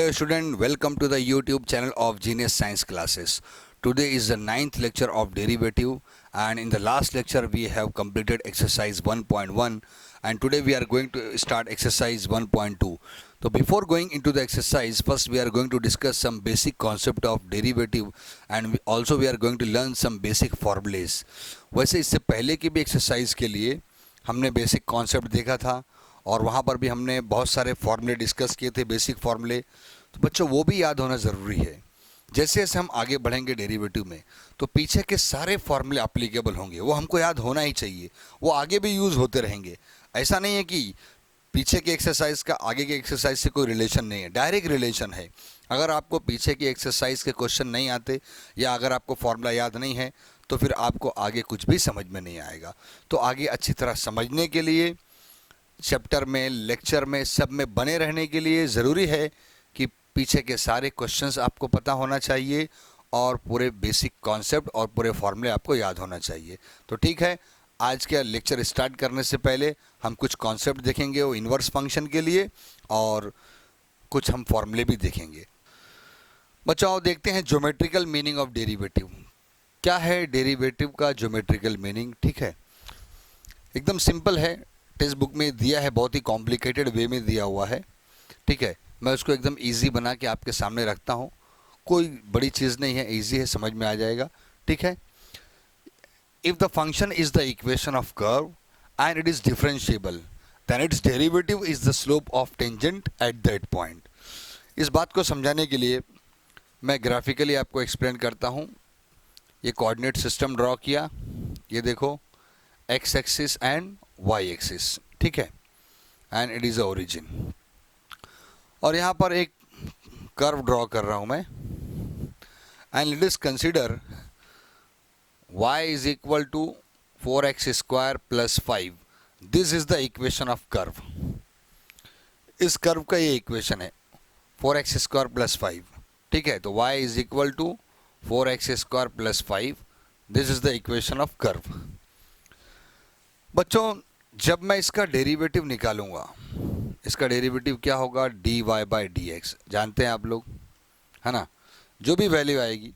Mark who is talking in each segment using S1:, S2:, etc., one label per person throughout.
S1: Dear student, welcome to the YouTube channel of Genius Science Classes. Today is the 9th lecture of derivative, and in the last lecture we have completed exercise 1.1 and today we are going to start exercise 1.2. So before going into the exercise, first we are going to discuss some basic concept of derivative and also we are going to learn some basic formulas. वैसे इससे पहले की भी exercise के लिए हमने basic concept देखा था और वहाँ पर भी हमने बहुत सारे फॉर्मूले डिस्कस किए थे, बेसिक फॉर्मूले। तो बच्चों वो भी याद होना ज़रूरी है। जैसे जैसे हम आगे बढ़ेंगे डेरिवेटिव में तो पीछे के सारे फॉर्मूले अप्लीकेबल होंगे, वो हमको याद होना ही चाहिए, वो आगे भी यूज़ होते रहेंगे। ऐसा नहीं है कि पीछे के एक्सरसाइज का आगे के एक्सरसाइज से कोई रिलेशन नहीं है, डायरेक्ट रिलेशन है। अगर आपको पीछे की एक्सरसाइज के क्वेश्चन नहीं आते या अगर आपको फॉर्मूला याद नहीं है तो फिर आपको आगे कुछ भी समझ में नहीं आएगा। तो आगे अच्छी तरह समझने के लिए चैप्टर में, लेक्चर में, सब में बने रहने के लिए ज़रूरी है कि पीछे के सारे क्वेश्चंस आपको पता होना चाहिए और पूरे बेसिक कॉन्सेप्ट और पूरे फॉर्मूले आपको याद होना चाहिए। तो ठीक है, आज का लेक्चर स्टार्ट करने से पहले हम कुछ कॉन्सेप्ट देखेंगे वो इन्वर्स फंक्शन के लिए और कुछ हम फॉर्मूले भी देखेंगे। बच्चों आओ देखते हैं ज्योमेट्रिकल मीनिंग ऑफ डेरिवेटिव। क्या है डेरिवेटिव का ज्योमेट्रिकल मीनिंग? ठीक है, एकदम सिंपल है, टेक्स्ट बुक में दिया है, बहुत ही कॉम्प्लिकेटेड वे में दिया हुआ है। ठीक है, मैं उसको एकदम इजी बना के आपके सामने रखता हूँ, कोई बड़ी चीज़ नहीं है, इजी है, समझ में आ जाएगा। ठीक है, if the function is the equation of curve and it is differentiable then its derivative is the slope of tangent at that point. इस बात को समझाने के लिए मैं ग्राफिकली आपको एक्सप्लेन करता हूँ। ये कोऑर्डिनेट सिस्टम ड्रॉ किया, ये देखो x axis and y axis, ठीक है, and it is a origin. और यहाँ पर एक कर्व ड्रॉ कर रहा हूँ मैं and let us consider y is equal to 4x square plus 5। This is the equation of curve. इस कर्व का ये इक्वेशन है 4x स्क्वायर प्लस 5। ठीक है, तो y is equal to 4x square plus 5। This is the equation of curve. बच्चों जब मैं इसका डेरिवेटिव निकालूंगा, इसका डेरिवेटिव क्या होगा? dy बाई डी एक्स, जानते हैं आप लोग, है ना। जो भी वैल्यू आएगी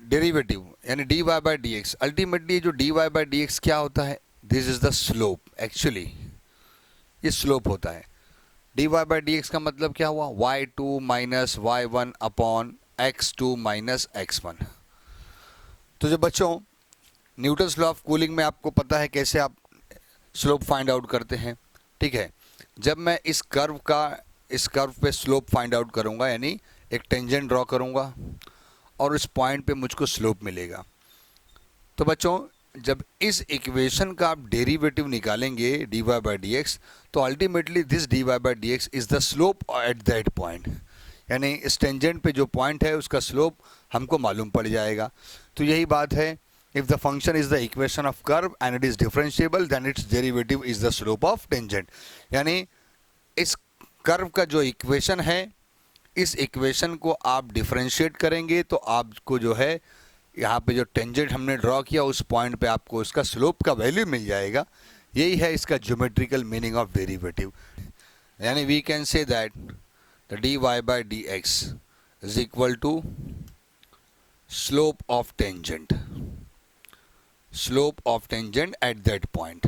S1: डेरिवेटिव यानी dy by d x, ultimately जो dy बाई डी एक्स क्या होता है? This is the slope. Actually ये स्लोप होता है। dy बाई डी एक्स का मतलब क्या हुआ? y2 minus y1 upon x2 minus x1। तो जो बच्चों न्यूटन्स लॉ ऑफ कूलिंग में आपको पता है कैसे आप स्लोप फाइंड आउट करते हैं। ठीक है, जब मैं इस कर्व पे स्लोप फाइंड आउट करूंगा यानी एक टेंजेंट ड्रॉ करूंगा और इस पॉइंट पे मुझको स्लोप मिलेगा। तो बच्चों जब इस इक्वेशन का आप डेरिवेटिव निकालेंगे dy बाई डी एक्स, तो ultimately this dy by d x is the slope eight that point, यानी इस टेंजेंट पे जो पॉइंट है उसका स्लोप हमको मालूम पड़ जाएगा। तो यही बात है, if the function is the equation of curve and it is differentiable then its derivative is the slope of tangent। यानी इस कर्व का जो इक्वेशन है, इस इक्वेशन को आप डिफरेंशिएट करेंगे तो आपको जो है यहाँ पे जो टेंजेंट हमने ड्रॉ किया उस पॉइंट पे आपको उसका स्लोप का वैल्यू मिल जाएगा। यही है इसका ज्योमेट्रिकल मीनिंग ऑफ डेरिवेटिव। यानी we can say that the dy by d x is equal to slope of tangent, slope of tangent at that point,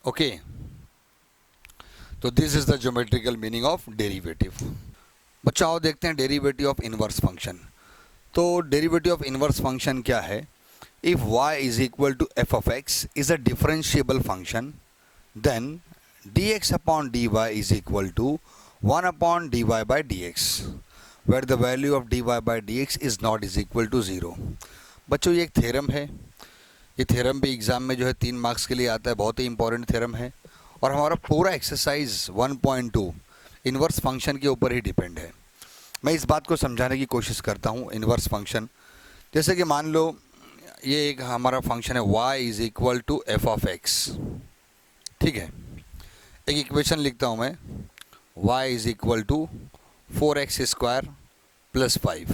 S1: okay। तो this is the geometrical meaning of derivative। बच्चों आओ देखते हैं derivative of inverse function. तो derivative of inverse function क्या है? If y is equal to f of x is a differentiable function then dx upon dy is equal to 1 upon dy by dx where the value of dy by dx is not is equal to 0। बच्चों ये एक theorem है, ये theorem भी exam में जो है 3 marks के लिए आता है, बहुत ही इंपॉर्टेंट थ्योरम है और हमारा पूरा एक्सरसाइज 1.2 इन्वर्स फंक्शन के ऊपर ही डिपेंड है। मैं इस बात को समझाने की कोशिश करता हूँ। इन्वर्स फंक्शन जैसे कि मान लो ये एक हमारा फंक्शन है y is equal to f of x. ठीक है, एक इक्वेशन लिखता हूँ मैं, y is equal to 4x square plus 5।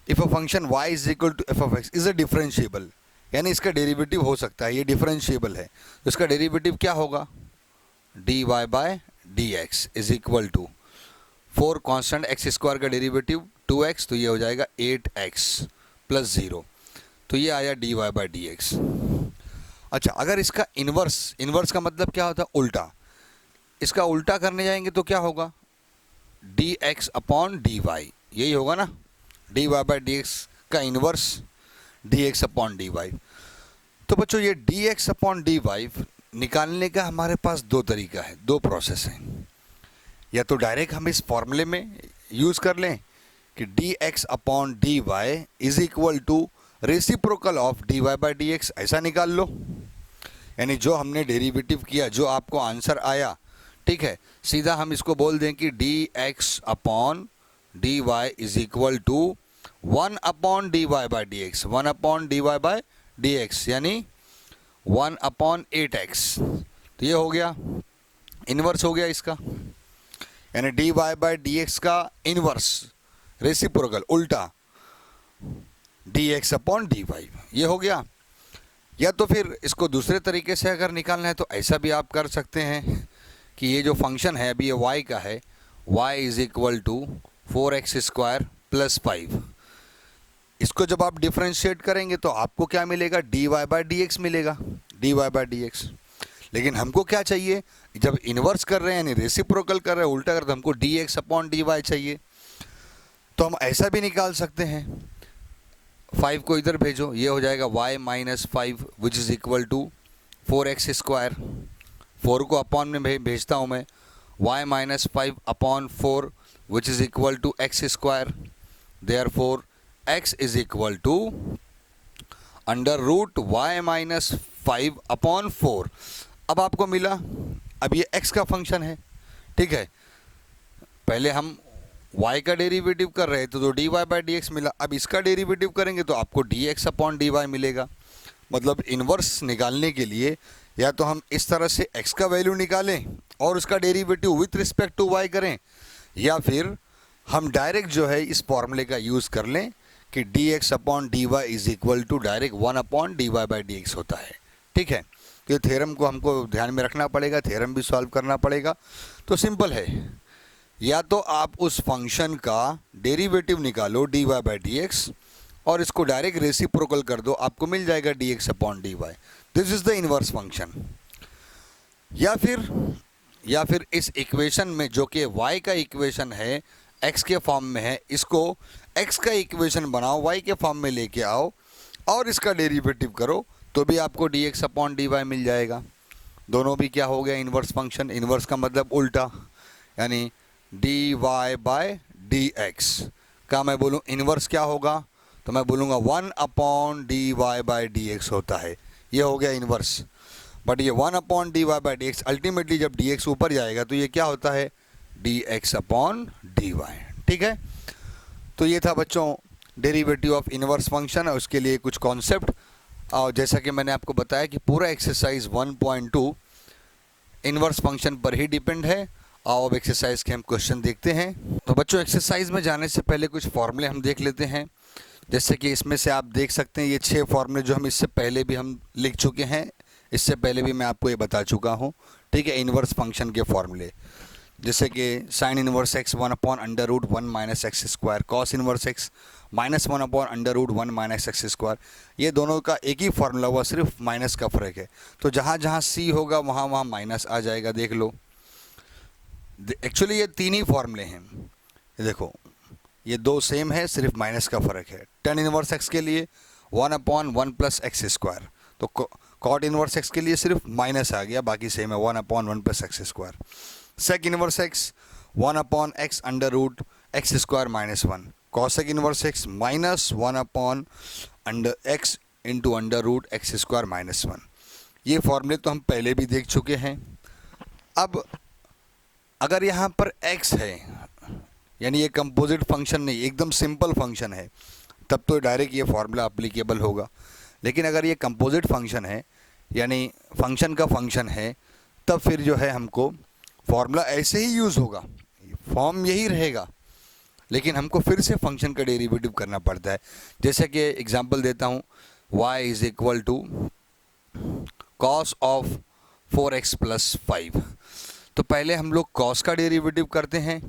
S1: If a function y is equal to f of x is a differentiable, यानी इसका डेरिवेटिव हो सकता है, ये डिफरेंशिएबल है, तो इसका डेरिवेटिव क्या होगा? dy by d x is equal to 4 constant x square का डेरिवेटिव 2x, तो ये हो जाएगा 8x प्लस 0, तो ये आया dy बाई डी एक्स। अच्छा, अगर इसका इन्वर्स, इन्वर्स का मतलब क्या होता है? उल्टा। इसका उल्टा करने जाएंगे तो क्या होगा? dx अपॉन dy, यही होगा ना। dy बाई डी एक्स का इन्वर्स dx अपॉन dy। तो बच्चों ये dx अपॉन dy निकालने का हमारे पास दो तरीका है, दो प्रोसेस हैं। या तो डायरेक्ट हम इस फॉर्मूले में यूज़ कर लें कि dx upon dy is equal to reciprocal of dy by d x, ऐसा निकाल लो। यानी जो हमने डेरिवेटिव किया, जो आपको आंसर आया, ठीक है, सीधा हम इसको बोल दें कि dx upon dy is equal to 1 upon dy by d x, 1 upon dy by d x, यानी 1 अपॉन 8x। तो ये हो गया, इन्वर्स हो गया इसका, यानी dy बाई डी एक्स का इन्वर्स, रेसिप्रोकल, उल्टा dx अपॉन dy, ये हो गया। या तो फिर इसको दूसरे तरीके से अगर निकालना है तो ऐसा भी आप कर सकते हैं कि ये जो फंक्शन है अभी ये y का है, y is equal to 4x square plus 5। इसको जब आप डिफ्रेंशिएट करेंगे तो आपको क्या मिलेगा? dy बाई डी एक्स मिलेगा, dy बाई डी एक्स। लेकिन हमको क्या चाहिए? जब इन्वर्स कर रहे हैं यानी रेसिप्रोकल कर रहे हैं, उल्टा कर, तो हमको dx अपॉन dy चाहिए। तो हम ऐसा भी निकाल सकते हैं, 5 को इधर भेजो, ये हो जाएगा y minus 5 which is equal to 4x square. 4 को अपॉन में भेजता हूँ मैं, y minus 5 upon 4 which is equal to x square. Therefore x is equal to under root y minus 5 upon 4। अब आपको मिला, अब ये x का फंक्शन है, ठीक है। पहले हम y का डेरिवेटिव कर रहे थे तो dy बाई डी एक्स मिला, अब इसका डेरिवेटिव करेंगे तो आपको dx अपॉन dy मिलेगा। मतलब इन्वर्स निकालने के लिए या तो हम इस तरह से x का वैल्यू निकालें और उसका derivative with respect to y करें, या फिर हम डायरेक्ट जो है इस फॉर्मूले का यूज़ कर लें कि dx upon dy is equal to direct 1 upon dy by d x होता है, ठीक है। तो थ्योरम को हमको ध्यान में रखना पड़ेगा, थ्योरम भी सॉल्व करना पड़ेगा। तो सिंपल है, या तो आप उस फंक्शन का डेरिवेटिव निकालो dy बाई डी एक्स और इसको डायरेक्ट रेसिप्रोकल कर दो, आपको मिल जाएगा dx upon dy। This is the inverse function. या फिर इस इक्वेशन में जो कि y का इक्वेशन है, x के फॉर्म में है, इसको x का इक्वेशन बनाओ, y के फॉर्म में लेके आओ और इसका डेरिवेटिव करो, तो भी आपको dx अपॉन dy मिल जाएगा। दोनों भी क्या हो गया? Inverse function. इन्वर्स का मतलब उल्टा, यानी dy बाय डी एक्स का मैं बोलूँ इन्वर्स क्या होगा, तो मैं बोलूँगा 1 upon dy by d x होता है, ये हो गया इन्वर्स। बट ये 1 upon dy by d x ultimately जब dx ऊपर जाएगा तो ये क्या होता है? dx अपॉन dy, ठीक है। तो ये था बच्चों डेरिवेटिव ऑफ इन्वर्स फंक्शन है, उसके लिए कुछ कॉन्सेप्ट। और जैसा कि मैंने आपको बताया कि पूरा एक्सरसाइज 1.2 इन्वर्स फंक्शन पर ही डिपेंड है। आओ अब एक्सरसाइज के हम क्वेश्चन देखते हैं। तो बच्चों एक्सरसाइज में जाने से पहले कुछ फॉर्मूले हम देख लेते हैं। जैसे कि इसमें से आप देख सकते हैं ये 6 फॉर्मूले जो हम इससे पहले भी हम लिख चुके हैं, इससे पहले भी मैं आपको ये बता चुका हूँ, ठीक है। इन्वर्स फंक्शन के फॉर्मूले जैसे कि sine inverse x 1 upon under root 1 minus x square, cos inverse x minus 1 upon under root 1 minus x square. ये दोनों का एक ही फार्मूला हुआ, सिर्फ माइनस का फ़र्क है। तो जहाँ जहाँ सी होगा वहाँ वहाँ माइनस आ जाएगा, देख लो। एक्चुअली ये 3 ही फॉर्मूले हैं, ये देखो, ये 2 सेम है, सिर्फ माइनस का फ़र्क है। टेन इन्वर्स एक्स के लिए 1 अपॉन 1 प्लस एक्स स्क्वायर, तो कॉट इन्वर्स एक्स के लिए सिर्फ माइनस आ गया, बाकी सेम है 1 upon 1 plus x square. Sec inverse x 1 upon x under root x square minus 1, cosec inverse x minus 1 upon under x into under root x square minus 1। ये फॉर्मूले तो हम पहले भी देख चुके हैं। अब अगर यहाँ पर x है, यानी ये कंपोजिट फंक्शन नहीं, एकदम सिंपल फंक्शन है, तब तो डायरेक्ट ये फार्मूला अप्लीकेबल होगा। लेकिन अगर ये कंपोजिट फंक्शन है, यानी फंक्शन का फंक्शन है, तब फिर जो है हमको फार्मूला ऐसे ही यूज़ होगा, फॉर्म यही रहेगा, लेकिन हमको फिर से फंक्शन का डेरिवेटिव करना पड़ता है। जैसे कि एग्जांपल देता हूँ, y is equal to cos of 4x plus 5। तो पहले हम लोग कॉस का डेरिवेटिव करते हैं,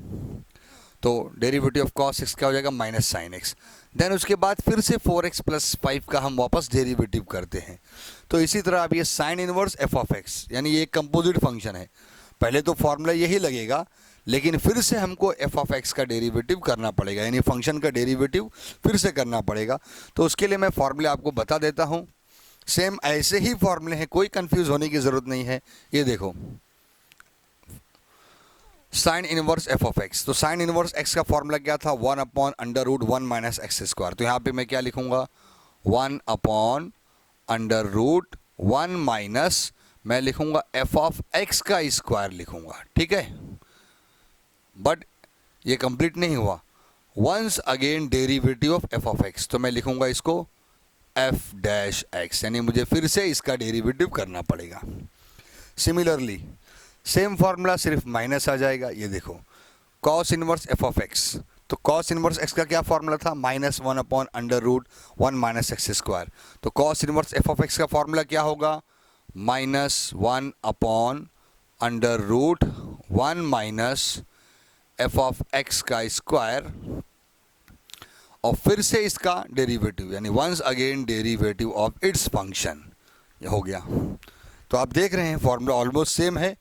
S1: तो डेरिवेटिव ऑफ कॉस एक्स क्या हो जाएगा, माइनस साइन एक्स। देन उसके बाद फिर से 4x प्लस 5 का हम वापस डेरिवेटिव करते हैं। तो इसी तरह अब ये sine inverse f of x, यानी ये एक कंपोजिट फंक्शन है, पहले तो फॉर्मूला यही लगेगा, लेकिन फिर से हमको एफ ऑफ एक्स का डेरिवेटिव करना पड़ेगा, यानी फंक्शन का डेरिवेटिव फिर से करना पड़ेगा। तो उसके लिए मैं फॉर्मूले आपको बता देता हूँ। सेम ऐसे ही फॉर्मूले हैं, कोई कंफ्यूज होने की ज़रूरत नहीं है। ये देखो, sine inverse f of x, तो साइन इनवर्स एक्स का फॉर्मूला क्या था, 1/√1 माइनस एक्स स्क्वायर। तो यहाँ पे मैं क्या लिखूँगा, 1/√1 माइनस, मैं लिखूँगा एफ ऑफ एक्स का स्क्वायर लिखूँगा, ठीक है। बट ये कंप्लीट नहीं हुआ, once again derivative of f of x, तो मैं लिखूँगा इसको एफ डैश एक्स, यानी मुझे फिर से इसका डेरिवेटिव करना पड़ेगा। सिमिलरली सेम फार्मूला, सिर्फ माइनस आ जाएगा। ये देखो, cos inverse f of x, तो कॉस इनवर्स एक्स का क्या फार्मूला था, -1/√1 माइनस एक्स स्क्वायर। तो cos inverse f of x का फार्मूला क्या होगा, -1/√1 माइनस एफ ऑफ एक्स का स्क्वायर, और फिर से इसका डेरिवेटिव, यानी once again derivative of its function, ये हो गया। तो आप देख रहे हैं फॉर्मूला ऑलमोस्ट सेम है,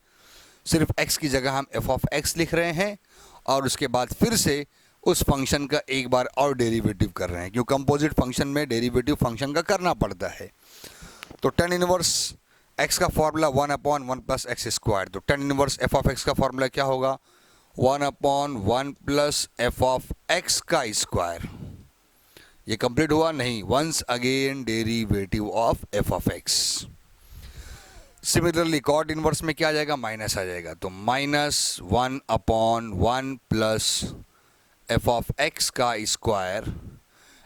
S1: सिर्फ x की जगह हम एफ ऑफ एक्स लिख रहे हैं, और उसके बाद फिर से उस फंक्शन का एक बार और डेरिवेटिव कर रहे हैं, क्योंकि कंपोजिट फंक्शन में डेरिवेटिव फंक्शन का करना पड़ता है। तो tan इनवर्स x का फॉर्मूला 1/1 प्लस एक्स स्क्वायर, तो tan inverse f of x का फॉर्मूला क्या होगा, 1/1 प्लस एफ ऑफ एक्स का स्क्वायर। ये कंप्लीट हुआ नहीं, once again derivative of f of x. Similarly cot inverse में क्या आ जाएगा, माइनस आ जाएगा, तो -1/1 प्लस एफ ऑफ एक्स का square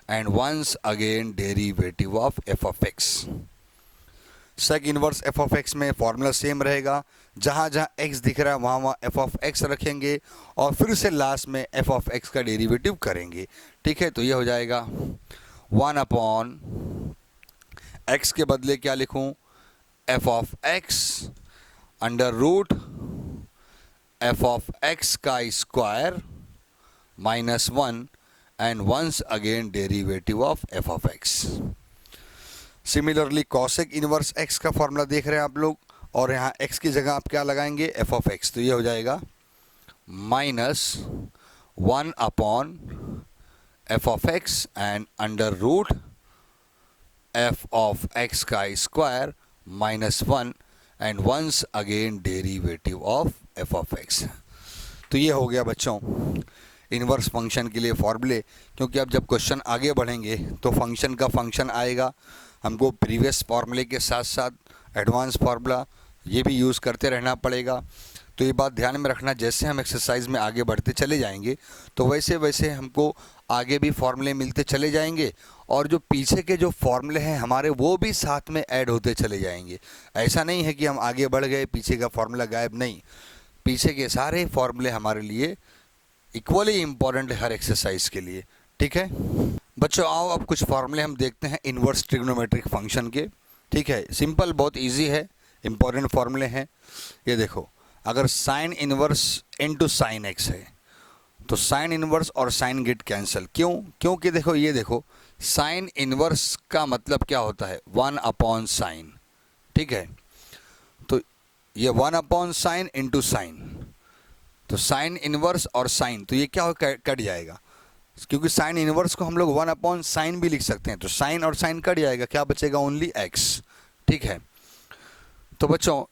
S1: and once again derivative of f of x. Sec inverse f of x में फॉर्मूला सेम रहेगा, जहाँ जहाँ एक्स दिख रहा है वहाँ वहाँ एफ ऑफ एक्स रखेंगे, और फिर से लास्ट में एफ ऑफ एक्स का डेरिवेटिव करेंगे, ठीक है। तो ये हो जाएगा 1/x के बदले क्या लिखूँ, f of x √ f of x का square -1 and once again derivative of f of x. Similarly cosec inverse x का फॉर्मूला देख रहे हैं आप लोग, और यहाँ एक्स की जगह आप क्या लगाएंगे, एफ ऑफ एक्स, तो ये हो जाएगा -1/f of x and √ f of x का square -1 and once again derivative of f of x. तो ये हो गया बच्चों इनवर्स फंक्शन के लिए फॉर्मूले। क्योंकि अब जब क्वेश्चन आगे बढ़ेंगे तो फंक्शन का फंक्शन आएगा, हमको प्रीवियस फार्मूले के साथ साथ एडवांस फार्मूला ये भी यूज़ करते रहना पड़ेगा। तो ये बात ध्यान में रखना, जैसे हम एक्सरसाइज में आगे बढ़ते चले जाएंगे तो वैसे वैसे हमको आगे भी फार्मूले मिलते चले जाएंगे, और जो पीछे के जो फार्मूले हैं हमारे वो भी साथ में ऐड होते चले जाएंगे। ऐसा नहीं है कि हम आगे बढ़ गए पीछे का फार्मूला गायब, नहीं, पीछे के सारे फार्मूले हमारे लिए इक्वली इम्पॉर्टेंट है हर एक्सरसाइज के लिए, ठीक है बच्चों। आओ अब कुछ फार्मूले हम देखते हैं इन्वर्स ट्रिग्नोमेट्रिक फंक्शन के, ठीक है। सिंपल, बहुत ईजी है, इंपॉर्टेंट फार्मूले हैं। ये देखो, अगर sine inverse into sine x है तो साइन इनवर्स और साइन गेट कैंसिल। क्योंकि देखो, ये देखो, साइन इनवर्स का मतलब क्या होता है, 1/sin, ठीक है। तो ये 1/sin इंटू साइन, तो साइन इनवर्स और साइन, तो ये क्या हो, कट जाएगा, क्योंकि साइन इनवर्स को हम लोग 1/sin भी लिख सकते हैं, तो साइन और साइन कट जाएगा, क्या बचेगा, ओनली x, ठीक है। तो बच्चों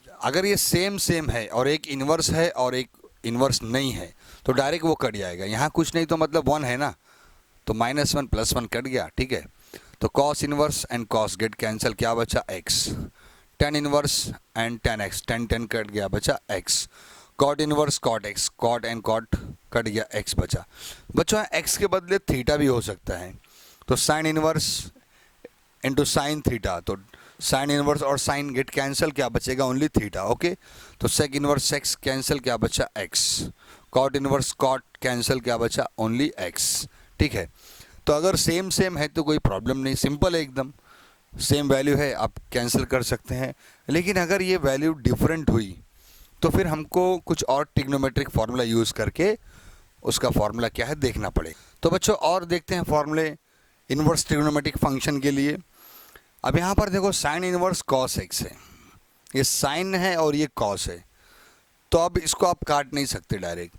S1: अगर ये सेम है और एक इन्वर्स है और एक इन्वर्स नहीं है तो डायरेक्ट वो कट जाएगा, यहाँ कुछ नहीं तो मतलब 1 है ना, तो -1 + 1 कट गया, ठीक है। तो cos inverse and cos get cancel, क्या बचा, x। tan inverse and tan x, tan cut गया, बचा x। cot inverse cot x, cot and cot cut गया, x बचा। बच्चों x के बदले थीटा भी हो सकता है, तो sin inverse into sine theta, तो साइन इनवर्स और साइन गेट कैंसिल, क्या बचेगा, ओनली थीटा, ओके। तो सेक इनवर्स सेक्स कैंसिल, क्या बचा, x। Cot inverse cot cancel, क्या बचा, ओनली x, ठीक है। तो अगर सेम है तो कोई प्रॉब्लम नहीं, सिंपल है एकदम, सेम वैल्यू है आप कैंसिल कर सकते हैं। लेकिन अगर ये वैल्यू डिफरेंट हुई तो फिर हमको कुछ और ट्रिग्नोमेट्रिक फार्मूला यूज़ करके उसका फार्मूला क्या है देखना पड़ेगा। तो बच्चों और देखते हैं फार्मूले इन्वर्स ट्रिग्नोमेट्रिक फंक्शन के लिए। अब यहाँ पर देखो साइन इन्वर्स कॉस एक्स है, ये साइन है और ये कॉस है, तो अब इसको आप काट नहीं सकते डायरेक्ट।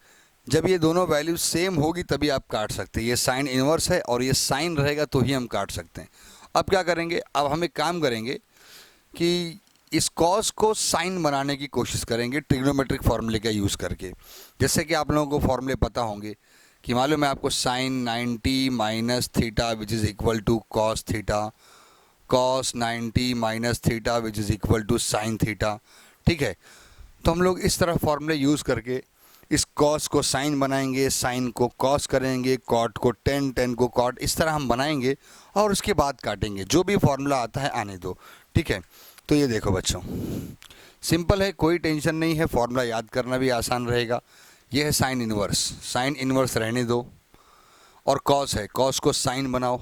S1: जब ये दोनों वैल्यू सेम होगी तभी आप काट सकते हैं। ये साइन इन्वर्स है और ये साइन रहेगा तो ही हम काट सकते हैं। अब क्या करेंगे, अब हम एक काम करेंगे कि इस कॉस को साइन बनाने की कोशिश करेंगे ट्रिग्नोमेट्रिक फार्मूले का यूज़ करके। जैसे कि आप लोगों को फार्मूले पता होंगे कि मालूम है आपको sine 90 minus theta which is equal to cos theta, cos 90 minus theta which is equal to sine theta. ठीक है, तो हम लोग इस तरह फार्मूले यूज़ करके इस कॉस को साइन बनाएंगे, साइन को कॉस करेंगे, कॉट को टेन, टेन को कॉट, इस तरह हम बनाएंगे और उसके बाद काटेंगे। जो भी फार्मूला आता है आने दो। ठीक है, तो ये देखो बच्चों सिंपल है, कोई टेंशन नहीं है, फार्मूला याद करना भी आसान रहेगा। ये है साइन इन्वर्स, साइन इन्वर्स रहने दो, और कॉस है, कॉस को साइन बनाओ,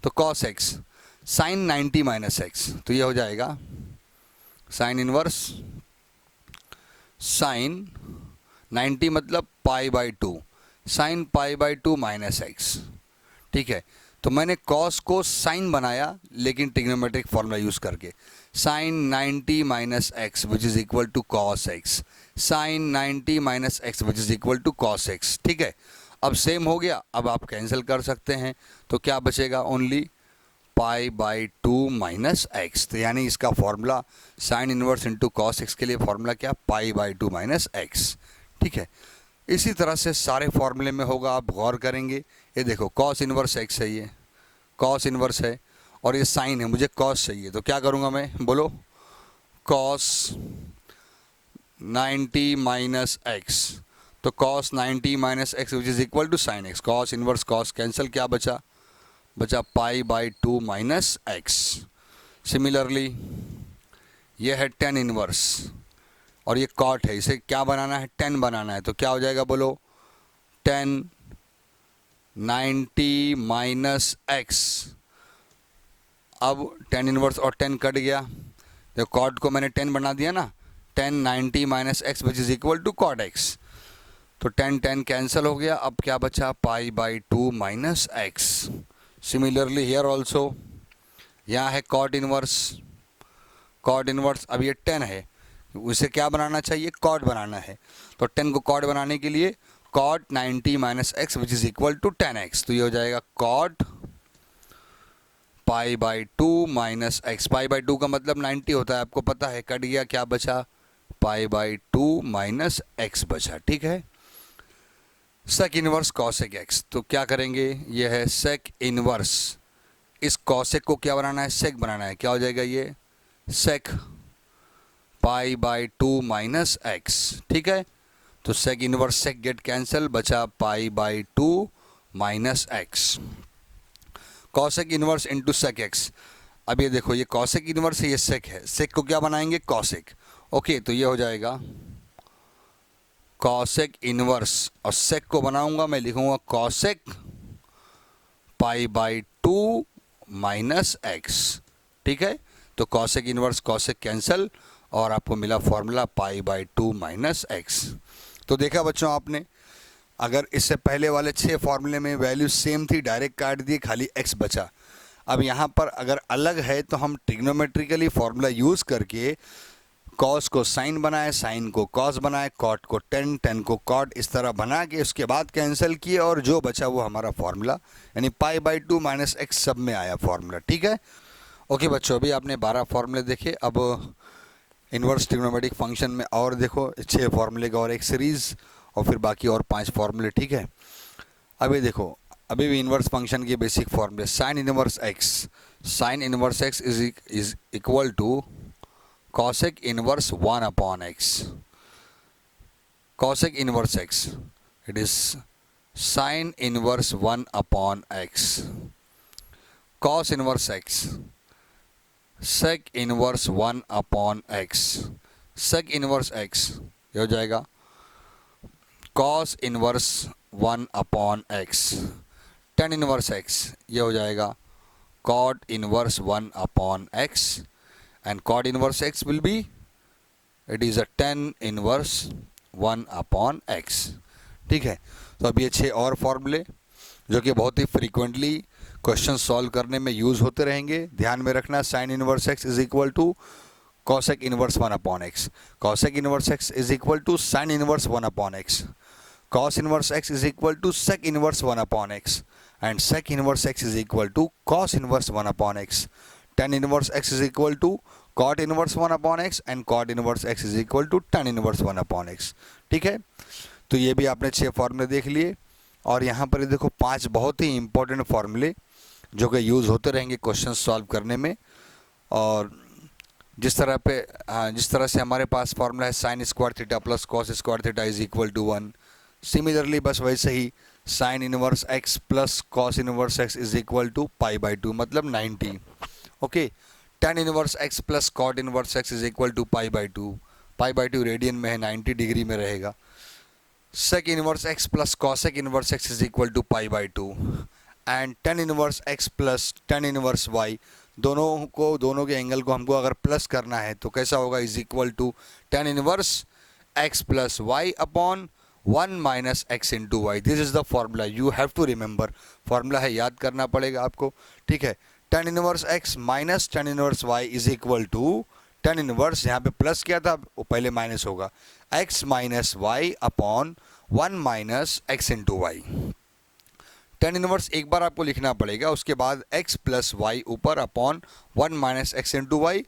S1: तो cos x sine 90 minus x, तो ये हो जाएगा साइन इन्वर्स साइन 90 मतलब pi by 2, sine pi by 2 minus x. ठीक है, तो मैंने कॉस को साइन बनाया लेकिन ट्रिग्नोमेट्रिक फार्मूला यूज़ करके, sine 90 minus x which is equal to cos x, sine 90 minus x which is equal to cos x. ठीक है, अब सेम हो गया, अब आप कैंसिल कर सकते हैं, तो क्या बचेगा, only pi by 2 minus x. तो यानी इसका formula sine inverse into cos x के लिए फॉर्मूला क्या, पाई बाई 2 माइनस एक्स। ठीक है, इसी तरह से सारे फॉर्मूले में होगा, आप गौर करेंगे। ये देखो कॉस इनवर्स एक्स है, ये कॉस इनवर्स है और ये साइन है, मुझे कॉस चाहिए, तो क्या करूँगा मैं, बोलो, कॉस 90 माइनस एक्स, तो cos 90 minus x which is equal to sine x, cos inverse cos cancel, क्या बचा, बचा pi by 2 minus x. Similarly ये है टेन इनवर्स और ये कॉट है, इसे क्या बनाना है, 10 बनाना है, तो क्या हो जाएगा, बोलो, 10 90 माइनस एक्स। अब 10 इनवर्स और 10 कट गया, तो कॉट को मैंने 10 बना दिया ना, 10 90 minus x which is equal to cot x, तो 10 10 कैंसिल हो गया, अब क्या बचा, pi by 2 minus x. Similarly here also, यहाँ है कॉट इनवर्स, कॉट इनवर्स, अब ये 10 है, उसे क्या बनाना चाहिए, कॉट बनाना है, तो 10 को कॉट बनाने के लिए cot 90 minus x which is equal to 10x, तो ये हो जाएगा cot pi by 2 minus x. Pi by 2 का मतलब 90 होता है, आपको पता है, कट गया, क्या बचा, पाई बाई 2 माइनस एक्स बचा। ठीक है, सेक इनवर्स कॉसेक एक्स, तो क्या करेंगे, ये है सेक इनवर्स, इस कॉसेक को क्या बनाना है, सेक बनाना है, क्या हो जाएगा ये, sec pi by 2 minus x. ठीक है, तो sec inverse sec get cancel, बचा pi by 2 minus x. Cosec inverse into sec x, अब ये देखो, ये कॉसेक इनवर्स है, ये सेक है, सेक को क्या बनाएंगे, कॉसेक। ओके, तो ये हो जाएगा कॉसेक इनवर्स, और सेक को बनाऊंगा मैं, लिखूंगा cosec pi by 2 minus x. ठीक है, तो कॉसेक इनवर्स कॉसेक कैंसिल और आपको मिला formula pi by 2 minus x. तो देखा बच्चों आपने, अगर इससे पहले वाले 6 फार्मूले में वैल्यू सेम थी, डायरेक्ट काट दिए, खाली x बचा। अब यहाँ पर अगर अलग है तो हम ट्रिग्नोमेट्रिकली फार्मूला यूज़ करके कॉस को साइन बनाए, साइन को कॉस बनाए, कॉट को टेन, टेन को कॉट, इस तरह बना के उसके बाद कैंसिल किए और जो बचा वो हमारा फार्मूला, यानी पाई बाई 2 माइनस एक्स सब में आया फार्मूला। ठीक है, ओके बच्चों, अभी आपने 12 फार्मूले देखे, अब इन्वर्स ट्रिग्नोमेट्रिक फंक्शन में और देखो 6 फार्मूले का और एक सीरीज़ और फिर बाकी और 5 फार्मूले। ठीक है, अभी देखो, अभी भी इन्वर्स फंक्शन के बेसिक फार्मूले, sine inverse x, sine inverse x is equal to cosec inverse 1 upon x, cosec inverse x, it is sin inverse 1 upon x, cos inverse x, sec inverse 1 upon x, sec inverse x ये हो जाएगा cos inverse 1 upon x, tan inverse x ये हो जाएगा cot inverse 1 upon x, and cot inverse x will be it is a 10 inverse 1 upon x। ठीक है, तो अब ये 6 और फॉर्मूले जो कि बहुत ही फ्रीक्वेंटली क्वेश्चन सॉल्व करने में यूज़ होते रहेंगे। ध्यान में रखना, sine inverse x is equal to cosec inverse 1 upon x, cosec inverse x is equal to sine inverse 1 upon x, cos inverse x is equal to sec inverse 1 upon x, and sec inverse x is equal to cos inverse 1 upon x. Tan inverse x is equal to cot inverse 1 upon x, and cot inverse x is equal to tan inverse 1 upon x. ठीक है, तो ये भी आपने 6 फॉर्मूले देख लिए। और यहाँ पर देखो 5 बहुत ही इंपॉर्टेंट फॉर्मूले जो कि यूज़ होते रहेंगे क्वेश्चन सॉल्व करने में। और जिस तरह से हमारे पास फॉर्मूला है sine square theta plus cos square theta is equal to 1, similarly बस वैसे ही sine inverse x plus cos inverse x is equal to pi by 2, मतलब 90। Okay, tan inverse x plus cot inverse x is equal to pi by 2 radian में है, 90 degree में रहेगा। Sec inverse x plus cosec inverse x is equal to pi by 2, and ten inverse x plus tan inverse y, दोनों के angle को हमको अगर plus करना है तो कैसा होगा, is equal to tan inverse x plus y upon 1 minus x into y. This is the formula, you have to remember. Formula है, याद करना पड़ेगा आपको। ठीक है, tan inverse x minus tan inverse y is equal to tan inverse, यहाँ पे plus किया था वो पहले माइनस होगा, x minus y upon 1 minus x into y. Tan inverse एक बार आपको लिखना पड़ेगा, उसके बाद एक्स प्लस वाई ऊपर upon 1 minus x into y,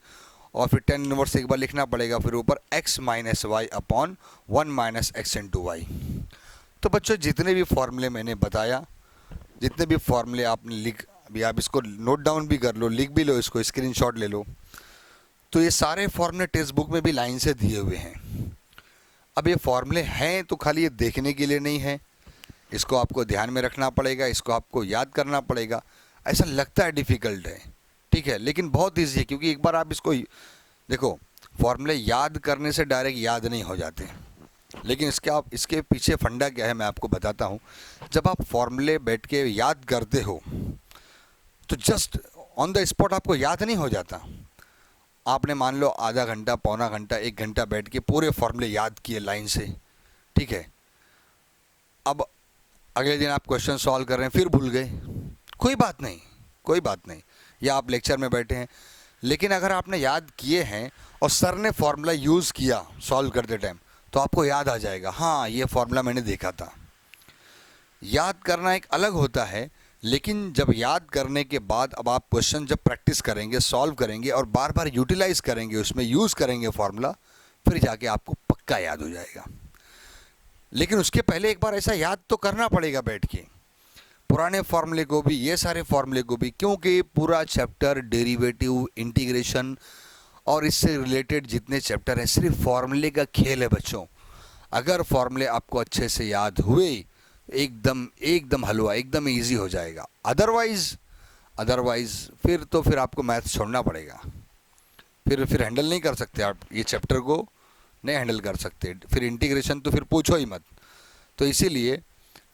S1: और फिर टेन इनवर्स एक बार लिखना पड़ेगा, फिर ऊपर x minus y upon 1 minus x into y. तो बच्चों जितने भी फॉर्मूले मैंने बताया, जितने भी फॉर्मूले आपने अभी आप इसको नोट डाउन भी कर लो, लिख भी लो, इसको स्क्रीनशॉट ले लो। तो ये सारे फॉर्मूले टेक्स्ट बुक में भी लाइन से दिए हुए हैं। अब ये फॉर्मूले हैं तो खाली ये देखने के लिए नहीं है, इसको आपको ध्यान में रखना पड़ेगा, इसको आपको याद करना पड़ेगा। ऐसा लगता है डिफ़िकल्ट है, ठीक है, लेकिन बहुत ईजी है, क्योंकि एक बार आप इसको देखो, फॉर्मूले याद करने से डायरेक्ट याद नहीं हो जाते, लेकिन इसके पीछे फंडा क्या है मैं आपको बताता हूँ। जब आप फॉर्मूले बैठ के याद करते हो तो जस्ट ऑन द स्पॉट आपको याद नहीं हो जाता। आपने मान लो आधा घंटा, पौना घंटा, 1 घंटा बैठ के पूरे फॉर्मूले याद किए लाइन से, ठीक है। अब अगले दिन आप क्वेश्चन सॉल्व कर रहे हैं, फिर भूल गए, कोई बात नहीं, या आप लेक्चर में बैठे हैं, लेकिन अगर आपने याद किए हैं और सर ने फॉर्मूला यूज़ किया सॉल्व करते टाइम, तो आपको याद आ जाएगा, हाँ ये फॉर्मूला मैंने देखा था। याद करना एक अलग होता है, लेकिन जब याद करने के बाद अब आप क्वेश्चन जब प्रैक्टिस करेंगे, सॉल्व करेंगे और बार बार यूटिलाइज करेंगे, उसमें यूज़ करेंगे फॉर्मूला, फिर जाके आपको पक्का याद हो जाएगा। लेकिन उसके पहले एक बार ऐसा याद तो करना पड़ेगा बैठ के, पुराने फॉर्मूले को भी, ये सारे फॉर्मूले को भी, क्योंकि पूरा चैप्टर डेरिवेटिव, इंटीग्रेशन और इससे रिलेटेड जितने चैप्टर हैं सिर्फ फॉर्मूले का खेल है बच्चों। अगर फॉर्मूले आपको अच्छे से याद हुए, एकदम हलवा, एकदम इजी हो जाएगा। अदरवाइज फिर आपको मैथ छोड़ना पड़ेगा, फिर हैंडल नहीं कर सकते आप, ये चैप्टर को नहीं हैंडल कर सकते, फिर इंटीग्रेशन तो फिर पूछो ही मत। तो इसीलिए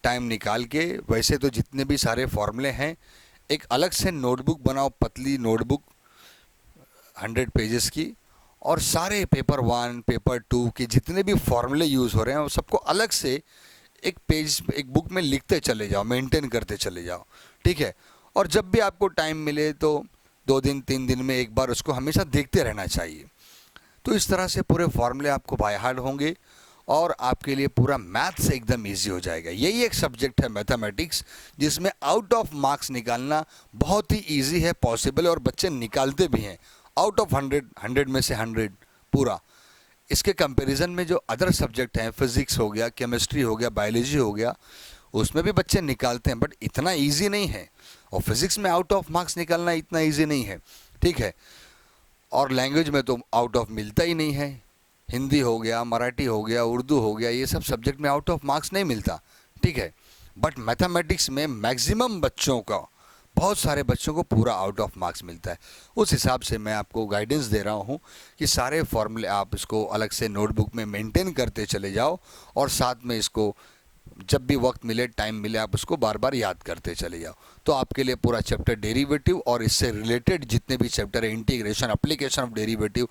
S1: टाइम निकाल के, वैसे तो जितने भी सारे फॉर्मूले हैं, एक अलग से नोटबुक बनाओ, पतली नोटबुक 100 पेजेस की, और सारे पेपर 1, पेपर 2 के जितने भी फॉर्मूले यूज़ हो रहे हैं वो सबको अलग से एक बुक में लिखते चले जाओ, मेंटेन करते चले जाओ, ठीक है। और जब भी आपको टाइम मिले तो 2 दिन 3 दिन में एक बार उसको हमेशा देखते रहना चाहिए। तो इस तरह से पूरे फॉर्मूले आपको बाय हार्ट होंगे और आपके लिए पूरा मैथ्स एकदम इजी हो जाएगा। यही एक सब्जेक्ट है मैथमेटिक्स, जिसमें आउट ऑफ मार्क्स निकालना बहुत ही इजी है, पॉसिबल है, और बच्चे निकालते भी हैं आउट ऑफ 100 में से 100 पूरा। इसके कंपैरिजन में जो अदर सब्जेक्ट हैं, फिज़िक्स हो गया, केमिस्ट्री हो गया, बायोलॉजी हो गया, उसमें भी बच्चे निकालते हैं, बट इतना ईजी नहीं है। और फिज़िक्स में आउट ऑफ मार्क्स निकालना इतना ईजी नहीं है, ठीक है। और लैंग्वेज में तो आउट ऑफ मिलता ही नहीं है, हिंदी हो गया, मराठी हो गया, उर्दू हो गया, ये सब सब्जेक्ट में आउट ऑफ मार्क्स नहीं मिलता, ठीक है। बट मैथमेटिक्स में मैक्सिमम बच्चों का, बहुत सारे बच्चों को पूरा आउट ऑफ मार्क्स मिलता है। उस हिसाब से मैं आपको गाइडेंस दे रहा हूँ कि सारे फॉर्मूले आप इसको अलग से नोटबुक में मेंटेन करते चले जाओ, और साथ में इसको जब भी वक्त मिले, टाइम मिले, आप उसको बार बार याद करते चले जाओ। तो आपके लिए पूरा चैप्टर डेरिवेटिव और इससे रिलेटेड जितने भी चैप्टर है, integration, application of derivative,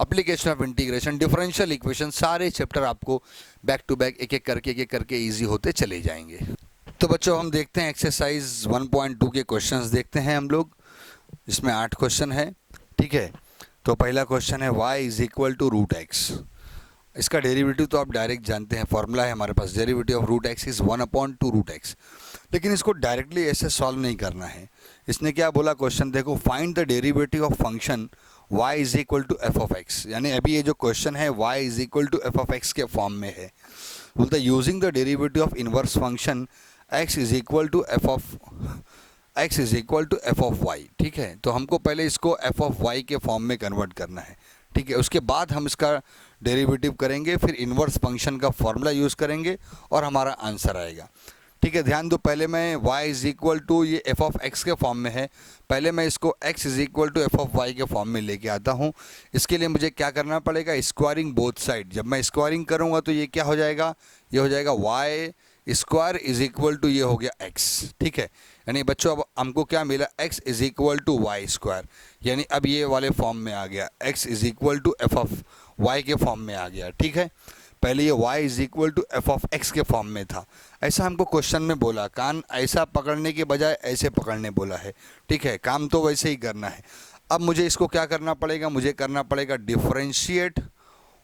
S1: application of integration, differential equation, सारे चैप्टर आपको बैक टू बैक एक एक करके ईजी होते चले जाएंगे। तो बच्चों हम देखते हैं एक्सरसाइज 1.2 के क्वेश्चंस देखते हैं हम लोग। इसमें 8 क्वेश्चन है, ठीक है। तो पहला क्वेश्चन है y is equal to root x. इसका डेरिवेटिव तो आप डायरेक्ट जानते हैं, फॉर्मूला है हमारे पास, derivative of root x is 1/2 root x. लेकिन इसको डायरेक्टली ऐसे सॉल्व नहीं करना है। इसने क्या बोला, क्वेश्चन देखो, find the derivative of function y is equal to f of x. यानी अभी ये जो क्वेश्चन है y is equal to f of x के फॉर्म में है। बोलता है using the derivative of inverse function x is equal to f of y। ठीक है, तो हमको पहले इसको एफ ऑफ y के फॉर्म में कन्वर्ट करना है, ठीक है। उसके बाद हम इसका डेरिवेटिव करेंगे, फिर इनवर्स फंक्शन का फॉर्मूला यूज़ करेंगे और हमारा आंसर आएगा, ठीक है। ध्यान दो, पहले मैं y इज इक्वल टू, ये एफ ऑफ एक्स के फॉर्म में है, पहले मैं इसको x is equal to f of y के फॉर्म में लेके आता हूँ। इसके लिए मुझे क्या करना पड़ेगा, स्क्वायरिंग बोथ साइड। जब मैं स्क्वायरिंग करूँगा तो ये क्या हो जाएगा, ये हो जाएगा y square is equal to, ये हो गया x, ठीक है। यानी बच्चों अब हमको क्या मिला, x is equal to y square, यानी अब ये वाले फॉर्म में आ गया, x is equal to f of y के फॉर्म में आ गया, ठीक है। पहले ये y is equal to f of x के फॉर्म में था। ऐसा हमको क्वेश्चन में बोला, कान ऐसा पकड़ने के बजाय ऐसे पकड़ने बोला है, ठीक है। काम तो वैसे ही करना है। अब मुझे इसको क्या करना पड़ेगा, मुझे करना पड़ेगा differentiate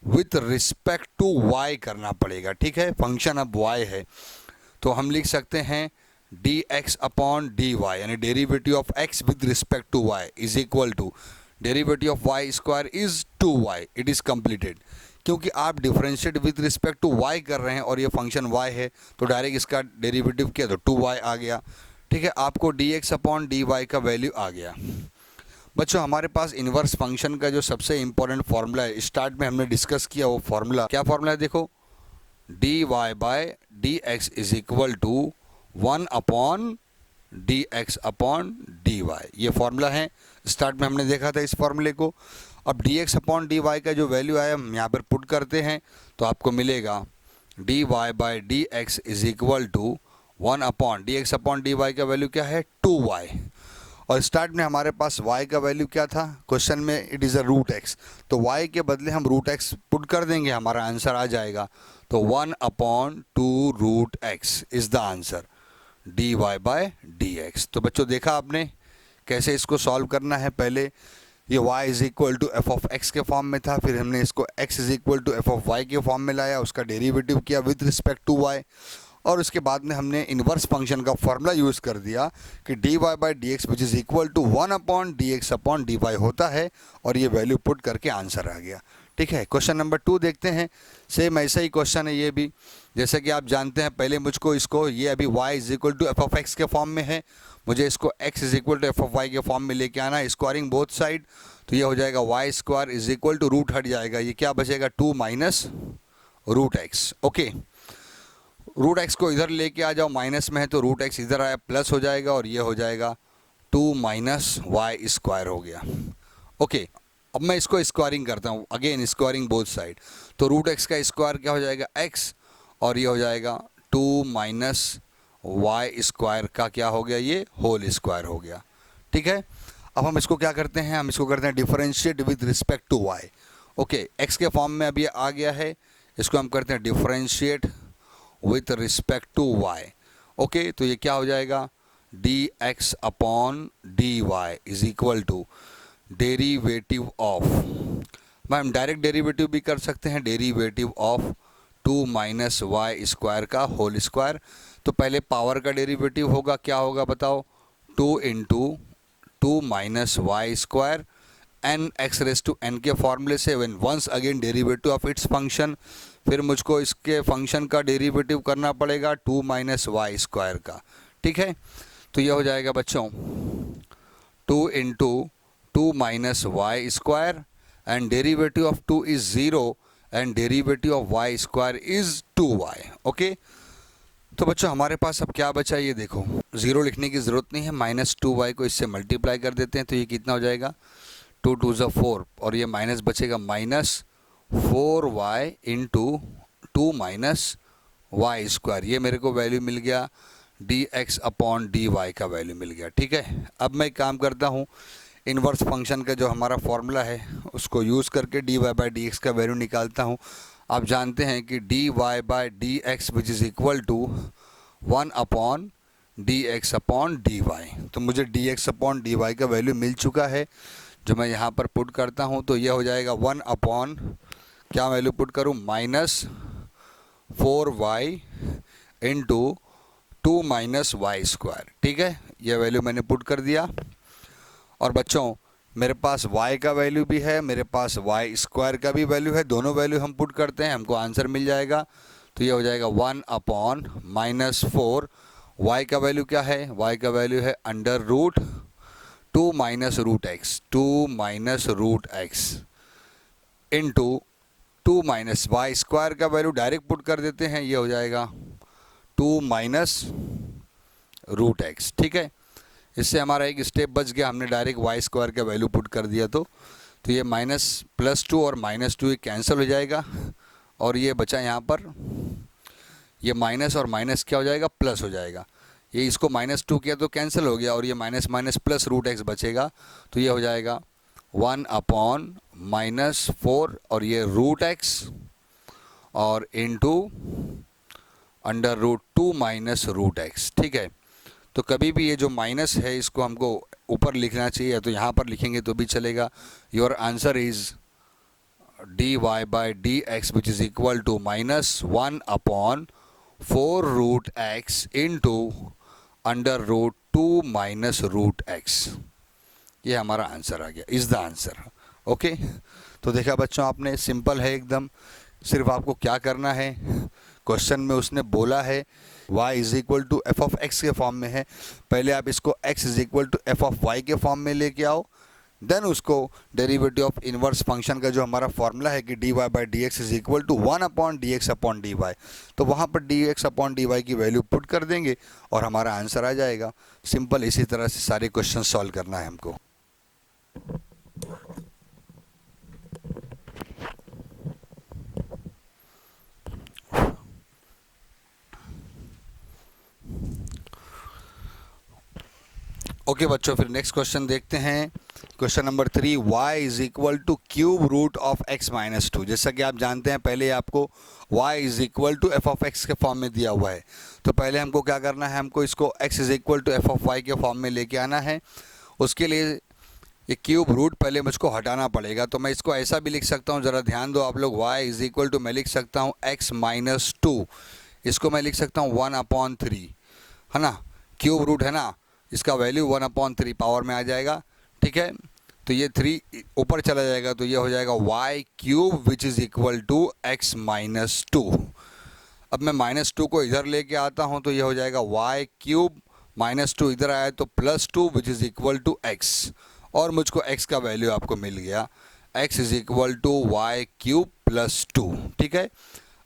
S1: with respect to y करना पड़ेगा, ठीक है। फंक्शन अब y है तो हम लिख सकते हैं dx अपॉन dy, यानी derivative of x with respect to y is equal to derivative of y square is 2y। It is completed, क्योंकि आप differentiate with respect to y कर रहे हैं और ये फंक्शन y है तो डायरेक्ट इसका डेरिवेटिव किया तो 2y आ गया, ठीक है। आपको dx अपॉन dy का वैल्यू आ गया। बच्चों हमारे पास इन्वर्स फंक्शन का जो सबसे इंपॉर्टेंट फार्मूला है, स्टार्ट में हमने डिस्कस किया, वो फार्मूला क्या फार्मूला है, देखो, dy by dx is equal to 1 upon dx upon dy, ये फार्मूला है। स्टार्ट में हमने देखा था इस फार्मूले को। अब dx अपॉन dy का जो वैल्यू आया हम यहाँ पर पुट करते हैं तो आपको मिलेगा dy by dx is equal to 1 upon dx upon dy का वैल्यू क्या है, 2y। और स्टार्ट में हमारे पास y का वैल्यू क्या था, क्वेश्चन में it is a root x, तो y के बदले हम रूट x पुट कर देंगे, हमारा आंसर आ जाएगा। तो 1 upon 2 root x is the answer, dy by dx। तो बच्चों देखा आपने कैसे इसको सॉल्व करना है। पहले ये y is equal to f of x के फॉर्म में था, फिर हमने इसको x is equal to f of y के फॉर्म में लाया, उसका डेरिवेटिव किया विद रिस्पेक्ट टू y, और उसके बाद में हमने इन्वर्स फंक्शन का फॉर्मूला यूज़ कर दिया कि dy by d x which is equal to 1 upon d x upon d y होता है, और ये वैल्यू पुट करके आंसर आ गया, ठीक है। क्वेश्चन नंबर 2 देखते हैं। सेम ऐसा ही क्वेश्चन है ये भी, जैसा कि आप जानते हैं। पहले मुझको इसको, ये अभी y is equal to f of x के फॉर्म में है, मुझे इसको x is equal to f of y के फॉर्म में लेके आना है, स्क्वायरिंग बोथ साइड। तो ये हो जाएगा y square is equal to, root हट जाएगा, ये क्या बचेगा, 2 minus root x, okay. Root x को इधर लेके आ जाओ, माइनस में है तो रूट एक्स इधर आया प्लस हो जाएगा, और ये हो जाएगा 2 माइनस वाई स्क्वायर हो गया, ओके। अब मैं इसको स्क्वायरिंग करता हूँ, अगेन स्क्वायरिंग बोथ साइड। तो रूट एक्स का स्क्वायर क्या हो जाएगा, x, और ये हो जाएगा 2 माइनस वाई स्क्वायर का क्या हो गया, ये होल स्क्वायर हो गया, ठीक है। अब हम इसको क्या करते हैं, हम इसको करते हैं differentiate with respect to y, okay. x के फॉर्म में अभी आ गया है, इसको हम करते हैं differentiate with respect to y, okay. तो ये क्या हो जाएगा, dx upon dy is equal to derivative of, ma'am direct derivative भी कर सकते हैं, derivative of 2 minus y square का होल स्क्वायर। तो पहले पावर का डेरिवेटिव होगा, क्या होगा बताओ, 2 into 2 minus y square n x raise to n के फॉर्मूले से, when once again derivative of its function, फिर मुझको इसके फंक्शन का डेरिवेटिव करना पड़ेगा 2 माइनस वाई स्क्वायर का, ठीक है। तो ये हो जाएगा बच्चों 2 into 2 minus y square, and derivative of 2 is 0 and derivative of y square is 2y, okay. तो बच्चों हमारे पास अब क्या बचा, ये देखो, 0 लिखने की ज़रूरत नहीं है, माइनस 2y को इससे मल्टीप्लाई कर देते हैं, तो ये कितना हो जाएगा, 2 2 ज़ा 4, और ये माइनस बचेगा, minus 4y into 2 minus y square, ये मेरे को वैल्यू मिल गया d x upon d y का वैल्यू मिल गया। ठीक है, अब मैं एक काम करता हूँ, इन्वर्स फंक्शन का जो हमारा फॉर्मूला है उसको यूज़ करके d y by d x का वैल्यू निकालता हूँ। आप जानते हैं कि d y by d x which is equal to 1 upon d x upon d y. तो मुझे d x upon d y का वैल्यू मिल चुका है, जो मैं यहाँ पर पुट करता हूँ तो ये हो जाएगा 1 अपॉन, क्या वैल्यू पुट करूँ, -4y into 2 minus y square. ठीक है, ये वैल्यू मैंने पुट कर दिया। और बच्चों मेरे पास y का वैल्यू भी है, मेरे पास वाई स्क्वायर का भी वैल्यू है, दोनों वैल्यू हम पुट करते हैं, हमको आंसर मिल जाएगा। तो ये हो जाएगा 1 अपॉन -4, y का वैल्यू क्या है, y का वैल्यू है under root 2 minus root x, 2 minus root x into 2 minus y square का वैल्यू डायरेक्ट पुट कर देते हैं, ये हो जाएगा 2 माइनस रूट एक्स। ठीक है, इससे हमारा एक स्टेप बच गया, हमने डायरेक्ट वाई स्क्वायर का वैल्यू पुट कर दिया। तो ये +2 और -2 ये कैंसिल हो जाएगा, और ये बचा यहाँ पर, ये माइनस और माइनस क्या हो जाएगा, प्लस हो जाएगा। ये इसको -2 किया तो कैंसिल हो गया, और ये minus minus plus root x बचेगा। तो ये हो जाएगा 1 अपॉन -4 और ये रूट एक्स और into under root 2 minus root x. ठीक है, तो कभी भी ये जो माइनस है इसको हमको ऊपर लिखना चाहिए, तो यहाँ पर लिखेंगे तो भी चलेगा। Your answer is d y by d x which is equal to -1 upon 4 root x into under root 2 minus root x. ये हमारा आंसर आ गया, इज़ द आंसर। ओके, तो देखा बच्चों आपने, सिंपल है एकदम। सिर्फ आपको क्या करना है, क्वेश्चन में उसने बोला है y is equal to f of x के फॉर्म में है, पहले आप इसको x is equal to f of y के फॉर्म में लेके आओ, देन उसको डेरिवेटिव ऑफ इनवर्स फंक्शन का जो हमारा फॉर्मूला है कि d y by d x is equal to 1 upon d x upon d y, तो वहाँ पर d x upon d y की वैल्यू पुट कर देंगे और हमारा आंसर आ जाएगा। सिंपल, इसी तरह से सारे क्वेश्चन सॉल्व करना है हमको। ओके बच्चों, फिर नेक्स्ट क्वेश्चन देखते हैं। Question number 3, y is equal to cube root of x minus 2। जैसा कि आप जानते हैं, पहले आपको y is equal to f of x के फॉर्म में दिया हुआ है, तो पहले हमको क्या करना है, हमको इसको x is equal to f of y के फॉर्म में लेके आना है। उसके लिए ये क्यूब रूट पहले मुझको हटाना पड़ेगा, तो मैं इसको ऐसा भी लिख सकता हूँ, ज़रा ध्यान दो आप लोग। y इज़ इक्वल टू मैं लिख सकता हूँ x माइनस 2, इसको मैं लिख सकता हूँ 1/3, है ना, क्यूब रूट है ना, इसका वैल्यू 1/3 पावर में आ जाएगा। ठीक है, तो ये 3 ऊपर चला जाएगा, तो ये हो जाएगा y cube which is equal to x minus 2। अब मैं -2 को इधर लेके आता हूँ, तो ये हो जाएगा y क्यूब -2 इधर आया तो +2 which is equal to x, और मुझको x का वैल्यू आपको मिल गया, x is equal to y cube +2। ठीक है,